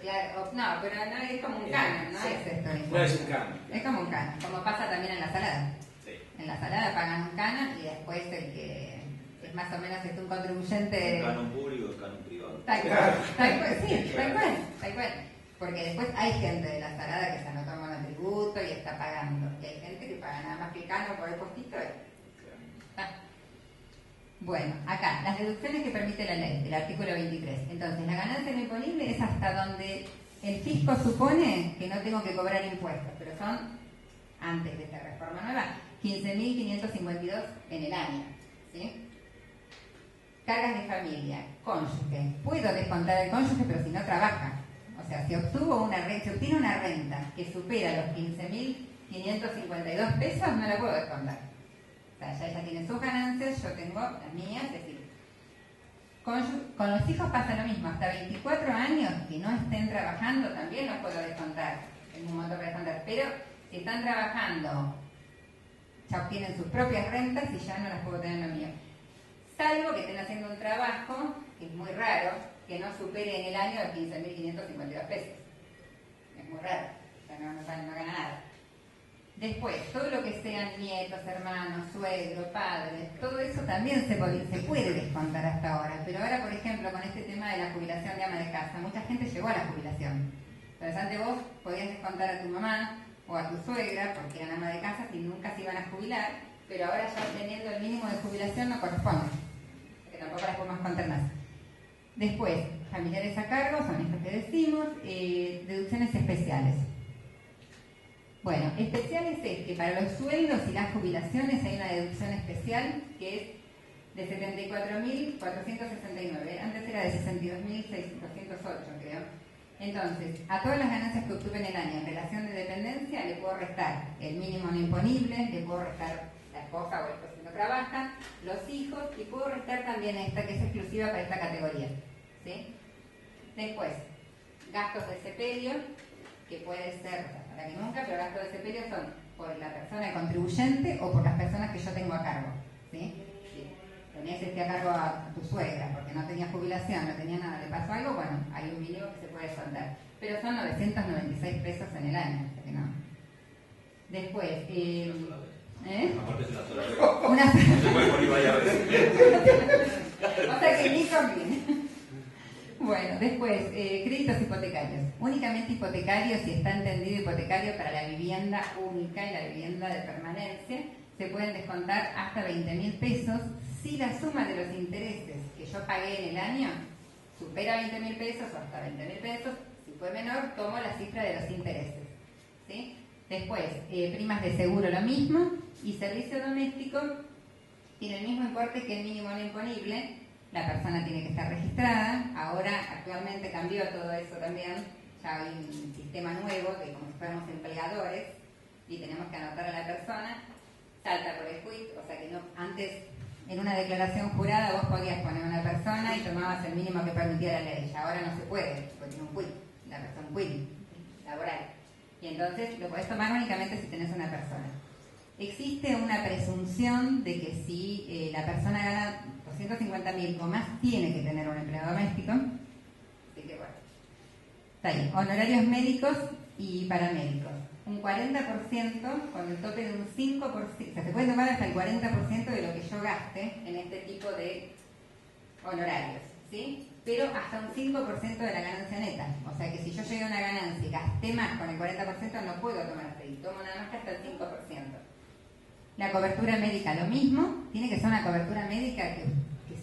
Claro, no, pero no es como un canon, no Sí. es esto. No es un cambio. Es como un canon, como pasa también en la salada. Sí. En la salada pagan un canon y después el que es más o menos un contribuyente. ¿El canon público o el canon privado? Tal Claro. cual, tal cual, sí, tal cual. Porque después hay gente de la salada que se anotó en monotributo y está pagando. Y hay gente que paga nada más que el canon por el postito. Ah. Bueno, acá, las deducciones que permite la ley, el artículo 23. Entonces, la ganancia no imponible es hasta donde el fisco supone que no tengo que cobrar impuestos, pero son, antes de esta reforma nueva, 15.552 en el año. ¿Sí? Cargas de familia, cónyuge. Puedo descontar el cónyuge, pero si no trabaja. O sea, si obtiene una renta que supera los 15.552 pesos, no la puedo descontar. O sea, ya ella tiene sus ganancias, yo tengo las mías, es decir, con los hijos pasa lo mismo, hasta 24 años que no estén trabajando también los puedo descontar, en un monto para descontar, pero si están trabajando, ya obtienen sus propias rentas y ya no las puedo tener en lo mío. Salvo que estén haciendo un trabajo, que es muy raro, que no supere en el año los 15.552 pesos. Es muy raro, o sea, no gana nada. Después, todo lo que sean nietos, hermanos, suegros, padres, todo eso también se puede descontar hasta ahora. Pero ahora, por ejemplo, con este tema de la jubilación de ama de casa, mucha gente llegó a la jubilación. Entonces, antes vos podías descontar a tu mamá o a tu suegra, porque eran ama de casa y nunca se iban a jubilar, pero ahora ya teniendo el mínimo de jubilación no corresponde, porque tampoco las podemos contar más. Después, familiares a cargo, son estos que decimos, deducciones especiales. Bueno, especiales es que para los sueldos y las jubilaciones hay una deducción especial que es de 74.469, antes era de 62.208, creo. Entonces, a todas las ganancias que obtuve en el año en relación de dependencia le puedo restar el mínimo no imponible, le puedo restar la esposa o el esposo si no trabaja, los hijos, y puedo restar también esta que es exclusiva para esta categoría. ¿Sí? Después, gastos de sepelio, que puede ser, para que nunca, pero gastos de sepelio son por la persona contribuyente o por las personas que yo tengo a cargo. ¿Sí? Si tenés a cargo a tu suegra porque no tenía jubilación, no tenía nada, le pasó algo, bueno, hay un mínimo que se puede descontar. Pero son 996 pesos en el año. O sea que no. Después, Aparte es una sola vez. una No se puede poner varias veces. O sea que ni conviene. Bueno, después, créditos hipotecarios. Únicamente hipotecarios, si está entendido hipotecario para la vivienda única y la vivienda de permanencia, se pueden descontar hasta 20.000 pesos si la suma de los intereses que yo pagué en el año supera 20.000 pesos o hasta 20.000 pesos. Si fue menor, tomo la cifra de los intereses. ¿Sí? Después, primas de seguro lo mismo, y servicio doméstico tiene el mismo importe que el mínimo no imponible. La persona tiene que estar registrada. Ahora, actualmente cambió todo eso también. ya hay un sistema nuevo que como si fuéramos empleadores y tenemos que anotar a la persona, salta por el quit, o sea que no, antes en una declaración jurada vos podías poner a una persona y tomabas el mínimo que permitía la ley, ahora no se puede, porque tiene un quit, la persona un quit laboral, y entonces lo podés tomar únicamente si tenés una persona. Existe una presunción de que si la persona gana 250.000 o más, tiene que tener un empleado doméstico. Así que bueno, está ahí. Honorarios médicos y paramédicos. Un 40% con el tope de un 5%. O sea, se puede tomar hasta el 40% de lo que yo gaste en este tipo de honorarios, ¿sí? Pero hasta un 5% de la ganancia neta. O sea que si yo llegué a una ganancia y gasté más con el 40%, no puedo tomar hasta ahí. Tomo nada más que hasta el 5%. La cobertura médica, lo mismo. Tiene que ser una cobertura médica que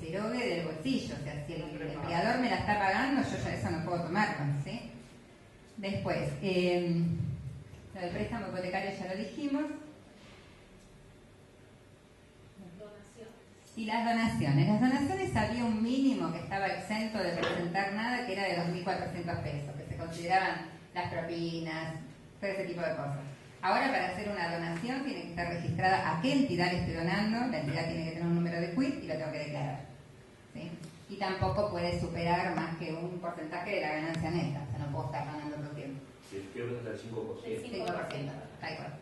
se erogue del bolsillo. O sea, si el empleador me la está pagando, yo ya eso no puedo tomarlo, ¿sí? Después, lo del préstamo hipotecario ya lo dijimos. Y las donaciones. Las donaciones había un mínimo que estaba exento de presentar nada, que era de 2.400 pesos, que se consideraban las propinas, todo ese tipo de cosas. Ahora, para hacer una donación tiene que estar registrada a qué entidad le estoy donando, la entidad tiene que tener un número de quit y lo tengo que declarar, ¿sí? Y tampoco puede superar más que un porcentaje de la ganancia neta, o sea, no puedo estar ganando todo el tiempo. Si el pierdes hasta el 5%. El 5%. Tal cual.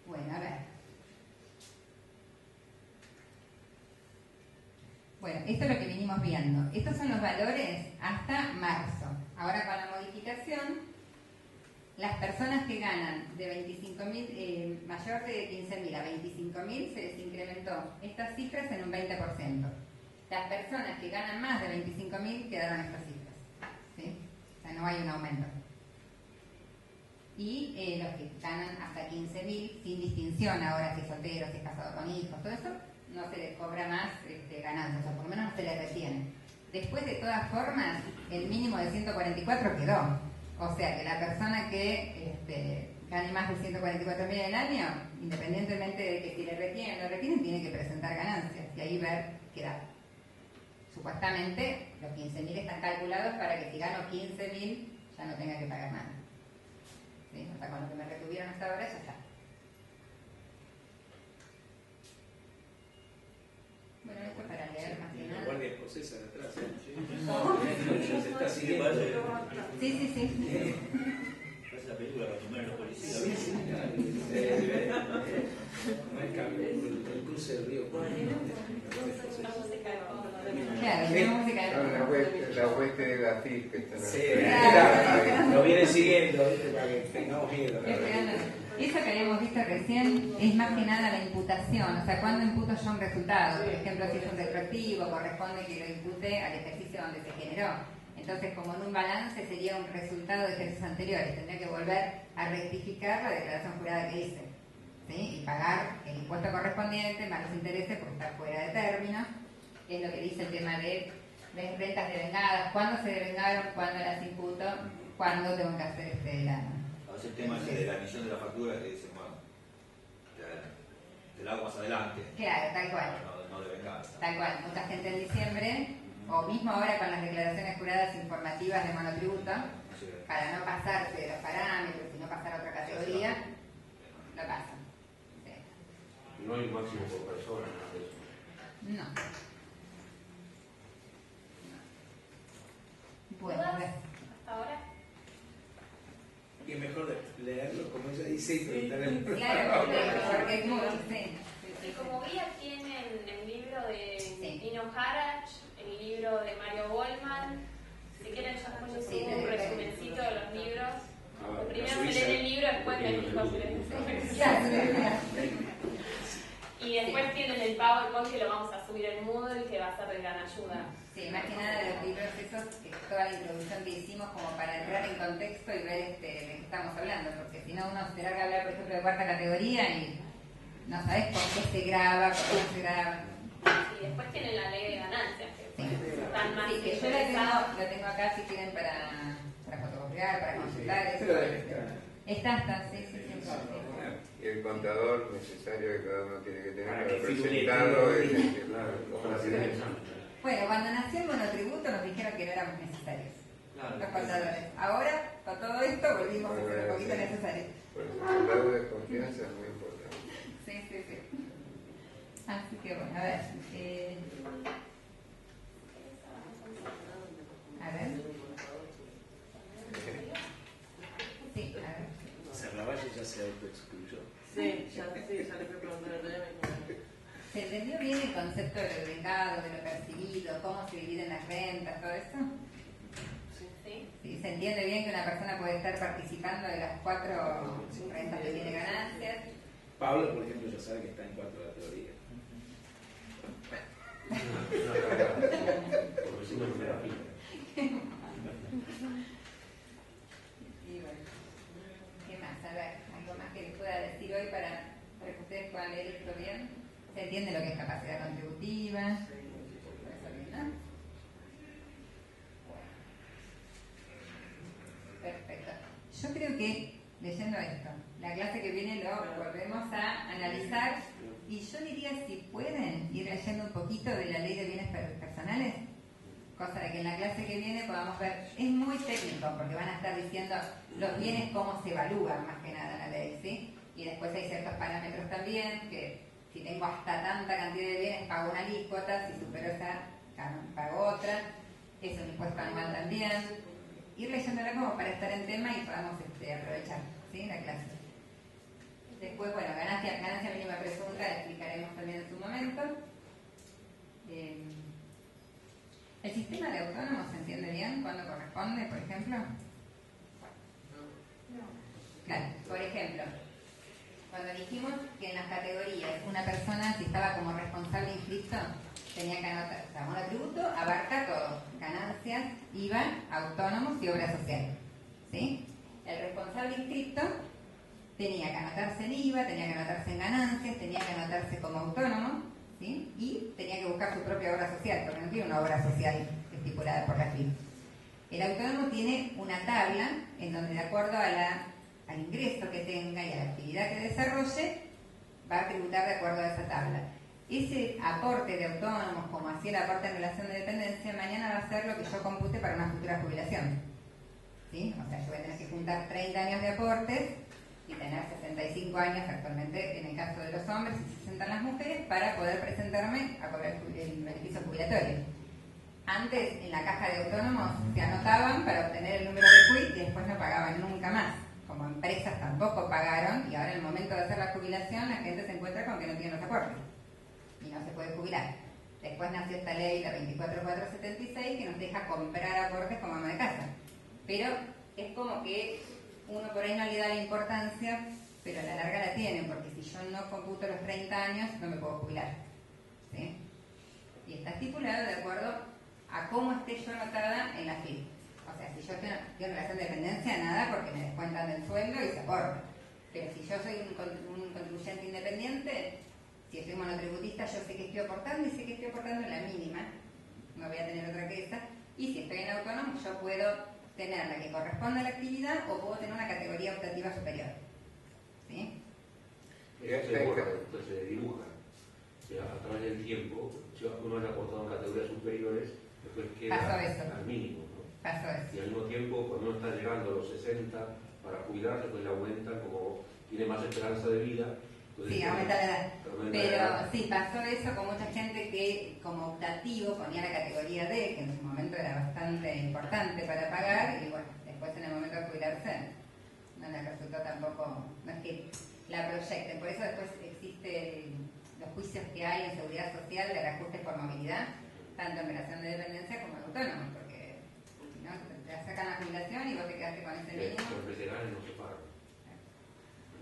Bueno, a ver. Bueno, esto es lo que venimos viendo. Estos son los valores hasta marzo. Ahora con la modificación, las personas que ganan de 25.000, mayor de 15.000 a 25.000, se les incrementó estas cifras en un 20%. Las personas que ganan más de 25.000 quedaron estas cifras, ¿sí? O sea, no hay un aumento. Y los que ganan hasta 15.000, sin distinción ahora si es soltero, si es casado con hijos, todo eso, no se les cobra más ganancias, o por lo menos no se les retiene. Después, de todas formas, el mínimo de 144 quedó. O sea que la persona que gane más de 144.000 al año, independientemente de que si le retienen o no retienen, tiene que presentar ganancias y ahí ver qué da. Supuestamente los 15.000 están calculados para que si gano 15.000 ya no tenga que pagar nada. ¿Sí? O sea, con lo que me retuvieron hasta ahora ya está. Bueno, esto para leer más que La nada. guardia escocesa de atrás, ¿eh? Se está siguiendo. Sí. Esa película para tomar los policías. Sí, sí, claro. No hay cambio, el cruce del río. Claro, tenemos música de La hueste de la FIP que están Sí, Claro. lo viene siguiendo, ¿viste? Para que tengamos miedo. Eso que habíamos visto recién es más que nada la imputación, o sea, cuando imputo yo un resultado, por ejemplo, si es un retroactivo, corresponde que lo impute al ejercicio donde se generó. Entonces, como en un balance sería un resultado de ejercicios anteriores, tendría que volver a rectificar la declaración jurada que hice, ¿sí? Y pagar el impuesto correspondiente más los intereses por estar fuera de término. Es lo que dice el tema de las rentas devengadas, cuándo se devengaron, cuándo las imputo, cuándo tengo que hacer A veces el tema ese de la emisión de la factura que dicen, bueno, te la hago más adelante. Claro, tal cual. No de venganza. Tal cual, mucha gente en diciembre, o mismo ahora con las declaraciones juradas informativas de monotributo, para no pasarse de los parámetros y no pasar a otra categoría, lo pasan. Sí. No hay máximo por persona, nada de eso. No. Bueno, a ver. ¿Hasta ahora? Y es mejor leerlo, como ella dice, y preguntarle. Claro, porque es muy, sí. Y como guía tienen el libro de Sí. Nino Harach, el libro de Mario Goldman. Si quieren, yo después Sí, subo un sí. resumencito de los libros. Ah, Primero la se leen Suiza. el libro, después me dijo si les gusta. Y después tienen el PowerPoint que lo vamos a subir en Moodle, que va a ser de gran ayuda. Sí, más que nada de los libros esos, que es toda la introducción que hicimos como para entrar en contexto y ver de qué estamos hablando, porque si no uno se larga a hablar, por ejemplo, de cuarta categoría y no sabes por qué se graba, por qué no se graba. Y después tienen la ley de ganancias, que están más Sí, que yo la tengo acá si quieren para fotocopiar, para consultar. Eso. Está, sí. Y el contador necesario que cada uno tiene que tener Para para que figure presentarlo todo. es Claro, ojalá sea interesante. Bueno, cuando nació el monotributo nos dijeron que no éramos necesarios. Los contadores. Ahora, con todo esto, volvimos a ser un poquito necesarios. Por eso el grado de confianza es muy importante. Sí. Así que bueno, a ver. A ver. Sí, a ver. Serravalle ya se autoexcluyó. Sí, ya le fui preguntando el otro día. ¿Se entendió bien el concepto de lo agregado, de lo percibido, cómo se dividen las rentas, todo eso? Sí, ¿se entiende bien que una persona puede estar participando de las 4 rentas que tiene ganancias? Pablo, por ejemplo, ya sabe que está en 4 categorías. Y bueno, ¿qué más? A ver, algo más que les pueda decir hoy para que ustedes puedan leer esto bien. ¿Se entiende lo que es capacidad contributiva? ¿Eso bien, no? Bueno. Perfecto. Yo creo que, leyendo esto, la clase que viene lo volvemos a analizar y yo diría si pueden ir leyendo un poquito de la ley de bienes personales, cosa de que en la clase que viene podamos ver, es muy técnico porque van a estar diciendo los bienes cómo se evalúan más que nada en la ley, ¿sí? Y después hay ciertos parámetros también que si tengo hasta tanta cantidad de bienes pago una alícuota, si supero esa pago otra, es un impuesto anual también. Ir leyéndola como para estar en tema y podamos aprovechar, ¿sí? La clase. Después, bueno, ganancia mínima presunta, la explicaremos también en su momento. ¿El sistema de autónomos se entiende bien cuándo corresponde, por ejemplo? No. Claro, por ejemplo, cuando dijimos que en las categorías una persona, si estaba como responsable inscripto, tenía que anotar, o sea, monotributo abarca todo, ganancias, IVA, autónomos y obra social, ¿sí? El responsable inscripto tenía que anotarse en IVA, tenía que anotarse en ganancias, tenía que anotarse como autónomo, ¿sí? Y tenía que buscar su propia obra social, porque no tiene una obra social estipulada por la FIP. El autónomo tiene una tabla en donde, de acuerdo al ingreso que tenga y a la actividad que desarrolle, va a tributar de acuerdo a esa tabla. Ese aporte de autónomos, como hacía el aporte en relación de dependencia, mañana va a ser lo que yo compute para una futura jubilación, ¿sí? O sea, yo voy a tener que juntar 30 años de aportes y tener 65 años actualmente en el caso de los hombres y 60 en las mujeres para poder presentarme a cobrar el beneficio jubilatorio. Antes en la caja de autónomos se anotaban para obtener el número de quit y después no pagaban nunca más. Como empresas tampoco pagaron y ahora en el momento de hacer la jubilación la gente se encuentra con que no tiene los aportes y no se puede jubilar. Después nació esta ley, la 24476, que nos deja comprar aportes como ama de casa. Pero es como que uno por ahí no le da la importancia, pero a la larga la tiene, porque si yo no computo los 30 años, no me puedo jubilar, ¿sí? Y está estipulado de acuerdo a cómo esté yo anotada en la FIP. O sea, si yo estoy en relación de dependencia, nada, porque me descuentan del sueldo y se aporta. Pero si yo soy un contribuyente independiente, si soy monotributista, yo sé que estoy aportando y sé que estoy aportando la mínima, no voy a tener otra que esa. Y si estoy en autónomo, yo puedo tener la que corresponde a la actividad o puedo tener una categoría optativa superior, ¿sí? Se dibuja. O sea, a través del tiempo, si uno haya aportado en categorías superiores, después queda al mínimo, ¿no? Pasó eso. Y al mismo tiempo, cuando uno está llegando a los 60 para jubilarse, pues le aumentan, como tiene más esperanza de vida. Sí, aumenta la edad. Pero sí, pasó eso con mucha gente que como optativo ponía la categoría D, que en su momento era bastante importante para pagar, y bueno, después en el momento de jubilarse no le resultó tampoco, no es que la proyecten. Por eso después existen los juicios que hay en seguridad social de reajuste por movilidad, tanto en relación de dependencia como en autónomo, porque si no, te sacan la jubilación y vos te quedaste con ese mínimo. Los profesionales no se pagan.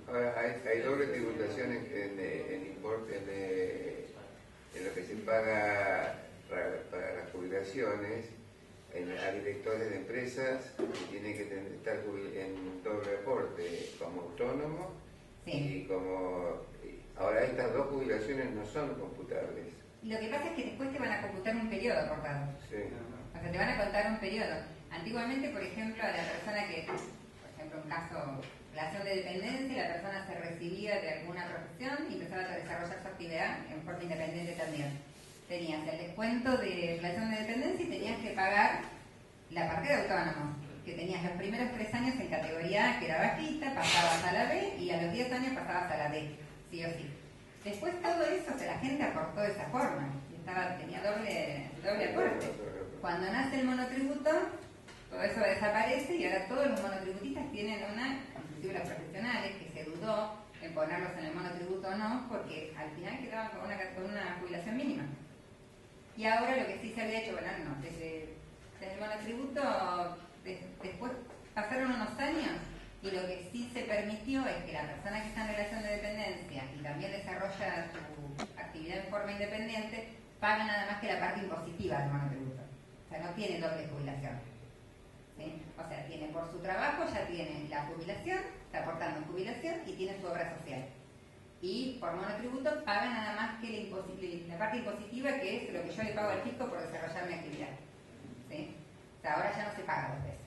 Ahora, hay doble tributación en importe en lo que se paga para las jubilaciones a directores de empresas que tienen que estar en doble aporte como autónomo y como... Ahora estas dos jubilaciones no son computables. Lo que pasa es que después te van a computar un periodo aportado. Sí. O sea, te van a contar un periodo. Antiguamente, por ejemplo, a la persona que, por ejemplo, un caso, relación de dependencia, la persona se recibía de alguna profesión y empezaba a desarrollar su actividad en forma independiente también. tenías el descuento de relación de dependencia y tenías que pagar la parte de autónomos, que tenías los primeros 3 años en categoría A, que era bajita, pasabas a la B y a los 10 años pasabas a la D, sí o sí. Después todo eso que la gente aportó de esa forma, tenía doble aporte. Cuando nace el monotributo, todo eso desaparece y ahora todos los monotributistas tienen inclusive los profesionales, que se dudó en ponerlos en el monotributo o no, porque al final quedaban con una jubilación mínima. Y ahora lo que sí se había hecho, bueno, no, desde el monotributo, después pasaron unos años y lo que sí se permitió es que la persona que está en relación de dependencia y también desarrolla su actividad en forma independiente, paga nada más que la parte impositiva del monotributo. O sea, no tiene doble jubilación. ¿Sí? O sea, tiene por su trabajo, ya tiene la jubilación, está aportando jubilación y tiene su obra social. Y por monotributo paga nada más que la parte impositiva, que es lo que yo le pago al fisco por desarrollar mi actividad. ¿Sí? O sea, ahora ya no se paga 2 veces.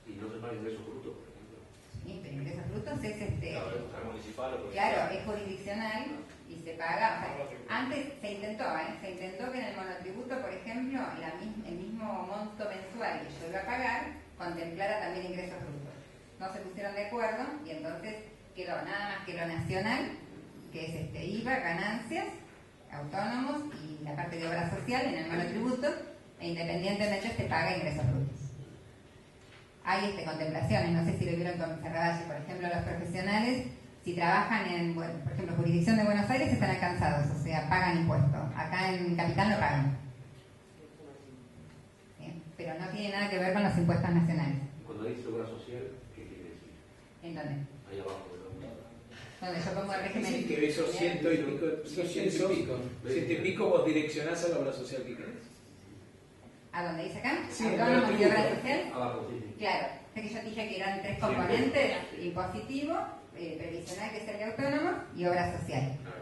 ¿Y no se paga ingresos brutos, por ejemplo? Sí, pero ingresos brutos es Claro, municipal o claro, es jurisdiccional y se paga. O sea, antes se intentó que en el monotributo, por ejemplo, el mismo monto mensual que yo iba a pagar contemplara también ingresos brutos. No se pusieron de acuerdo y entonces quedó nada más que lo nacional, que es IVA, ganancias, autónomos y la parte de obra social en el monotributo, e independientemente se paga ingresos brutos. Hay contemplaciones, no sé si lo vieron con Serravalle, por ejemplo, los profesionales, si trabajan en, por ejemplo, jurisdicción de Buenos Aires, están alcanzados, o sea, pagan impuestos. Acá en Capital no pagan. ¿Sí? Pero no tiene nada que ver con los impuestos nacionales. Cuando dice obra social, ¿qué quiere decir? ¿En dónde? Ahí abajo, ¿no? Donde yo pongo el régimen. Sí, que esos ciento y pico vos direccionás a la obra social que querés. ¿A dónde dice acá? Sí, Autónomos y obra social. Abajo, sí. Claro, sé que yo dije que eran 3 componentes: impositivo, previsional, que es el de autónomos, y obra social. Claro.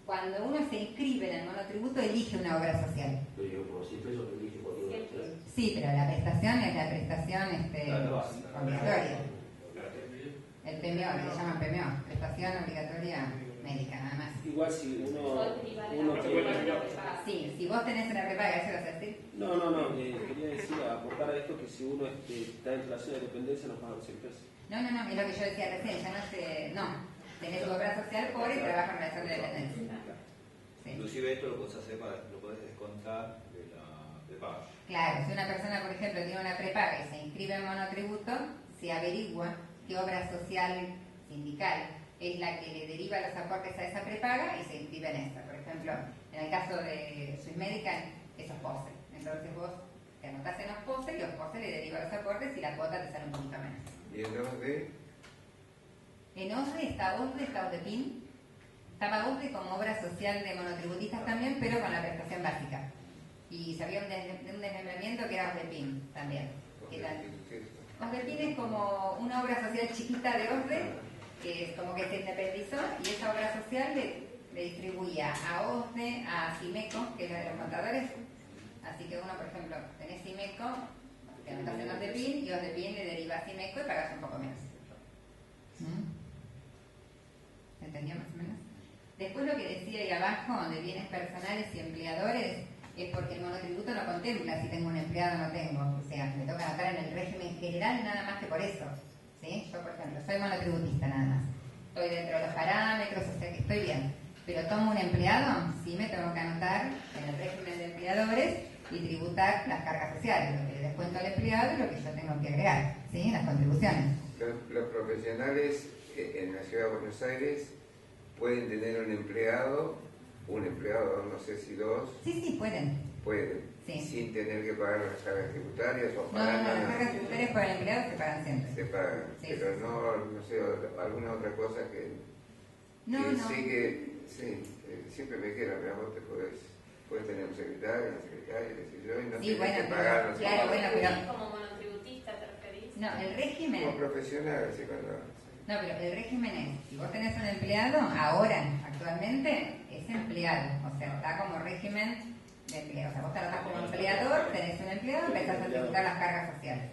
Cuando uno se inscribe en el monotributo, elige una obra social. Pero yo por 100 pesos me dije cualquier obra social. Sí, pero la prestación es la prestación obligatoria. El PMO, le llaman PMO, prestación obligatoria médica, nada más. Igual si uno Sí, si vos tenés una prepaga, ¿eso vas a decir? No, quería decir, aportar a esto que si uno está en relación de dependencia no paga los 100 pesos. No, es lo que yo decía recién, ya tenés tu obra social pobre y trabajas en relación de dependencia. Sí. Inclusive esto lo podés descontar de la prepaga. Claro, si una persona, por ejemplo, tiene una prepaga y se inscribe en monotributo, se averigua qué obra social sindical es la que le deriva los aportes a esa prepaga y se inscribe en esa. Por ejemplo, en el caso de Swiss Medical, es OSPOSE. Entonces vos te anotás en OSPOSE y OSPOSE le deriva los aportes y la cuota te sale un poquito menos. ¿Y en OSDE? En OSDE está OSDEPIN. Estaba OSDE como obra social de monotributistas también, pero con la prestación básica. Y se había un desmembramiento que era OSDEPIN también. OSDEPIN es como una obra social chiquita de OSDE, que es como que se independizó, y esa obra social le distribuía a OSDE, a CIMECO, que es la de los contadores. Así que uno, por ejemplo, tenés CIMECO, te anotas en OSDEPIN, y OSDEPIN le deriva a CIMECO y pagas un poco menos. ¿Se entendió más o menos? Después lo que decía ahí abajo, de bienes personales y empleadores, es porque el monotributo no contempla si tengo un empleado o no tengo. O sea, me toca anotar en el régimen general nada más que por eso. ¿Sí? Yo, por ejemplo, soy monotributista nada más. Estoy dentro de los parámetros, o sea que estoy bien. Pero tomo un empleado, sí me tengo que anotar en el régimen de empleadores y tributar las cargas sociales, lo que le descuento al empleado y lo que yo tengo que agregar, ¿sí? Las contribuciones. Los profesionales en la ciudad de Buenos Aires pueden tener un empleado, no sé si 2. Sí, pueden. Pueden, sí. Sin tener que pagar las cargas tributarias o No, las cargas tributarias por el empleado se pagan siempre. Se pagan, sí, pero sí. No sé, alguna otra cosa que... siempre me queda, pero vos te puedes tener un secretario, una secretaria, qué sé yo, y no tienes que pagar. Claro, pero... ¿Como monotributista te referís? No, el régimen... Como profesional, así cuando... No, pero el régimen es, si vos tenés un empleado, actualmente, es empleado, o sea, está como régimen de empleo. O sea, vos te anotás como empleador, tenés un empleado, empezás a tributar las cargas sociales.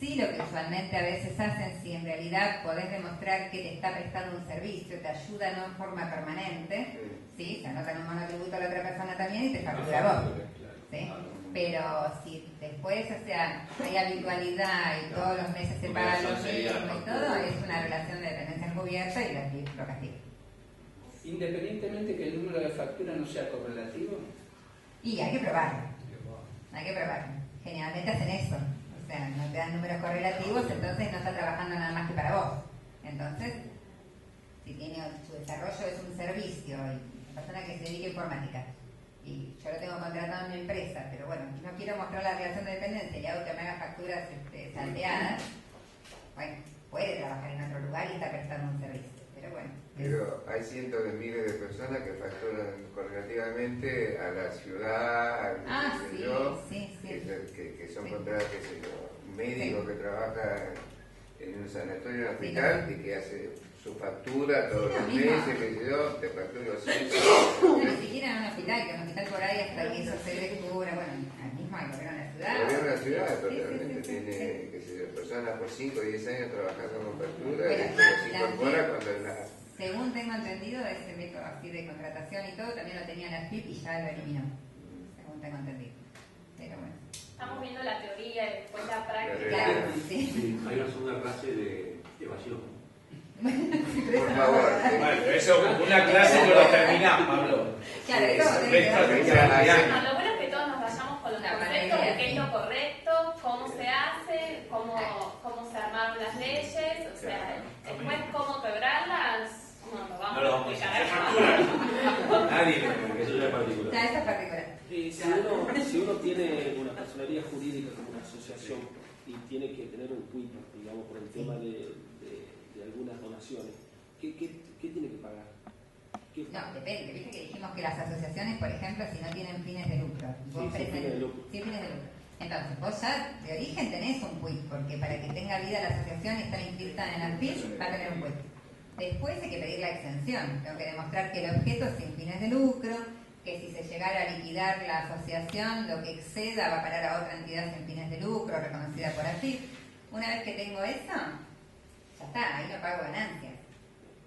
Sí, lo que usualmente a veces hacen, si en realidad podés demostrar que te está prestando un servicio, te ayuda no en forma permanente, ¿sí? Se anotan un monotributo a la otra persona también y te factura a vos. ¿Sí? Pero si después, o sea, hay habitualidad y todos los meses se paga lo mismo y todo, es una relación de dependencia encubierta y lo castiga. Independientemente que el número de factura no sea correlativo. Y hay que probarlo. Hay que probarlo. Generalmente hacen eso. O sea, no te dan números correlativos, entonces no está trabajando nada más que para vos. Entonces, si tiene su desarrollo es un servicio y una persona que se dedica a informática y yo lo tengo contratado en mi empresa, pero bueno, no quiero mostrar la relación de dependencia y hago que me haga facturas salteadas, bueno, puede trabajar en otro lugar y está prestando un servicio, pero bueno. Pero hay cientos de miles de personas que facturan correlativamente a la ciudad, que son contratados, qué sé yo, un médico que trabaja en un sanatorio, en un hospital, y que hace su factura todos los meses, que sé yo, te factura los ni siquiera en un hospital, que en un hospital por ahí hasta que eso se descubra, bueno, al mismo hay gobierno de la ciudad. El gobierno de la ciudad totalmente tiene, qué sé yo, personas por 5 o 10 años trabajando con factura, y después se incorpora cuando la... Según tengo entendido, ese método así de contratación y todo también lo tenía la FIP y ya lo eliminó, según tengo entendido. Pero bueno. Estamos viendo la teoría y después la práctica. Claro, sí. Sí, hay una segunda clase de evasión. Por favor. Bueno, eso una clase no lo terminás, Pablo. Claro, Sí, eso No, lo bueno es que todos nos vayamos con los conceptos de qué es lo correcto, cómo se hace, cómo se armaron las leyes, o sea, después cómo quebrarlas. No lo vamos a explicar. Nadie. Eso ya es particular. Ya, eso es particular. Si uno tiene una personalidad jurídica como una asociación y tiene que tener un quit, digamos, por el tema de algunas donaciones, ¿qué tiene que pagar? No, depende. Viste que dijimos que las asociaciones, por ejemplo, si no tienen fines de lucro. Sin fines de lucro. Sin fines de lucro. Entonces, vos ya de origen tenés un quit, porque para que tenga vida la asociación y estar inscrita en la FIP, va a tener un quit. Después hay que pedir la exención. Tengo que demostrar que el objeto es sin fines de lucro, que si se llegara a liquidar la asociación, lo que exceda va a parar a otra entidad sin fines de lucro, reconocida por AFIP. Una vez que tengo eso, ya está, ahí no pago ganancias.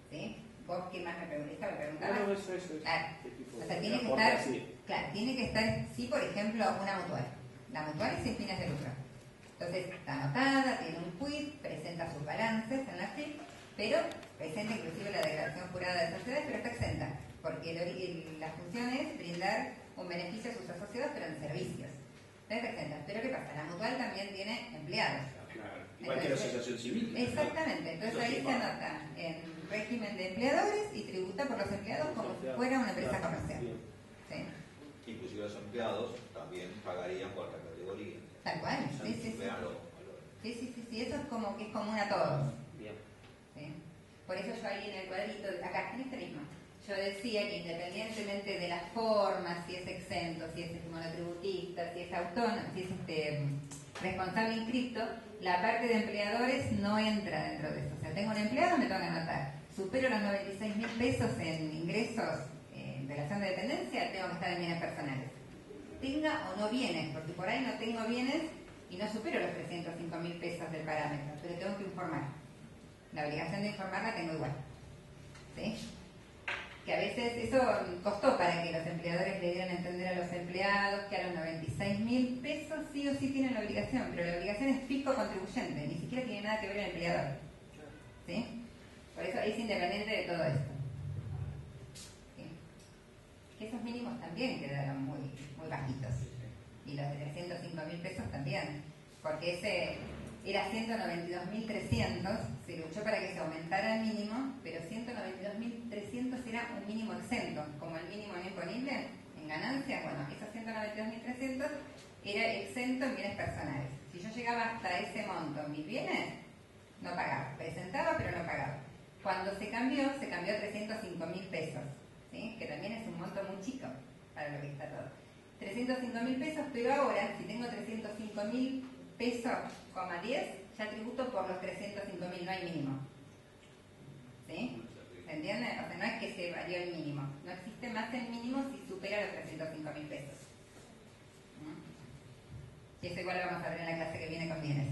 ¿Sí? ¿Vos qué más me preguntabas? No, eso. Claro. O sea, tiene que estar, claro, tiene que estar, sí, por ejemplo, una mutual. La mutual es sin fines de lucro. Entonces, está anotada, tiene un quit, presenta sus balances en la FIP, pero presenta inclusive la declaración jurada de sociedades, pero está exenta, porque la función es brindar un beneficio a sus asociados, pero en servicios. Entonces, exenta. Pero ¿qué pasa? La mutual también tiene empleados. Claro, igual que la asociación civil. Exactamente. Entonces ahí se anota en régimen de empleadores y tributa por los empleados como si fuera una empresa comercial. ¿Sí? Inclusive los empleados también pagarían por la categoría. Tal cual, sí. Sí, eso es como que es común a todos. Bien. ¿Sí? Por eso yo ahí en el cuadrito, acá, en este mismo, yo decía que independientemente de las formas, si es exento, si es monotributista, si es autónomo, si es responsable inscripto, la parte de empleadores no entra dentro de eso. O sea, tengo un empleado, me tengo que anotar. Supero los 96.000 pesos en ingresos en relación de dependencia, tengo que estar en bienes personales. Tenga o no bienes, porque por ahí no tengo bienes y no supero los 305.000 pesos del parámetro, pero tengo que informar. La obligación de informar la tengo igual. ¿Sí? Que a veces eso costó para que los empleadores le dieran a entender a los empleados que a los 96.000 pesos sí o sí tienen la obligación, pero la obligación es fisco contribuyente, ni siquiera tiene nada que ver el empleador. ¿Sí? Por eso es independiente de todo esto. ¿Sí? Que esos mínimos también quedaron muy bajitos. Y los de 305.000 pesos también, porque ese era 192.300, se luchó para que se aumentara el mínimo, pero 192.300 era un mínimo exento, como el mínimo no imponible en ganancias. Bueno, esos 192.300 era exento en bienes personales. Si yo llegaba hasta ese monto en mis bienes, no pagaba, presentaba pero no pagaba. Cuando se cambió a 305.000 pesos, ¿sí? Que también es un monto muy chico para lo que está todo. 305.000 pesos, pero ahora, si tengo 305.000 pesos, 10, ya tributo por los 305.000, no hay mínimo. ¿Sí? ¿Se entiende? O sea, no es que se varió el mínimo. No existe más el mínimo si supera los 305.000 pesos. Y eso igual lo vamos a ver en la clase que viene con bienes.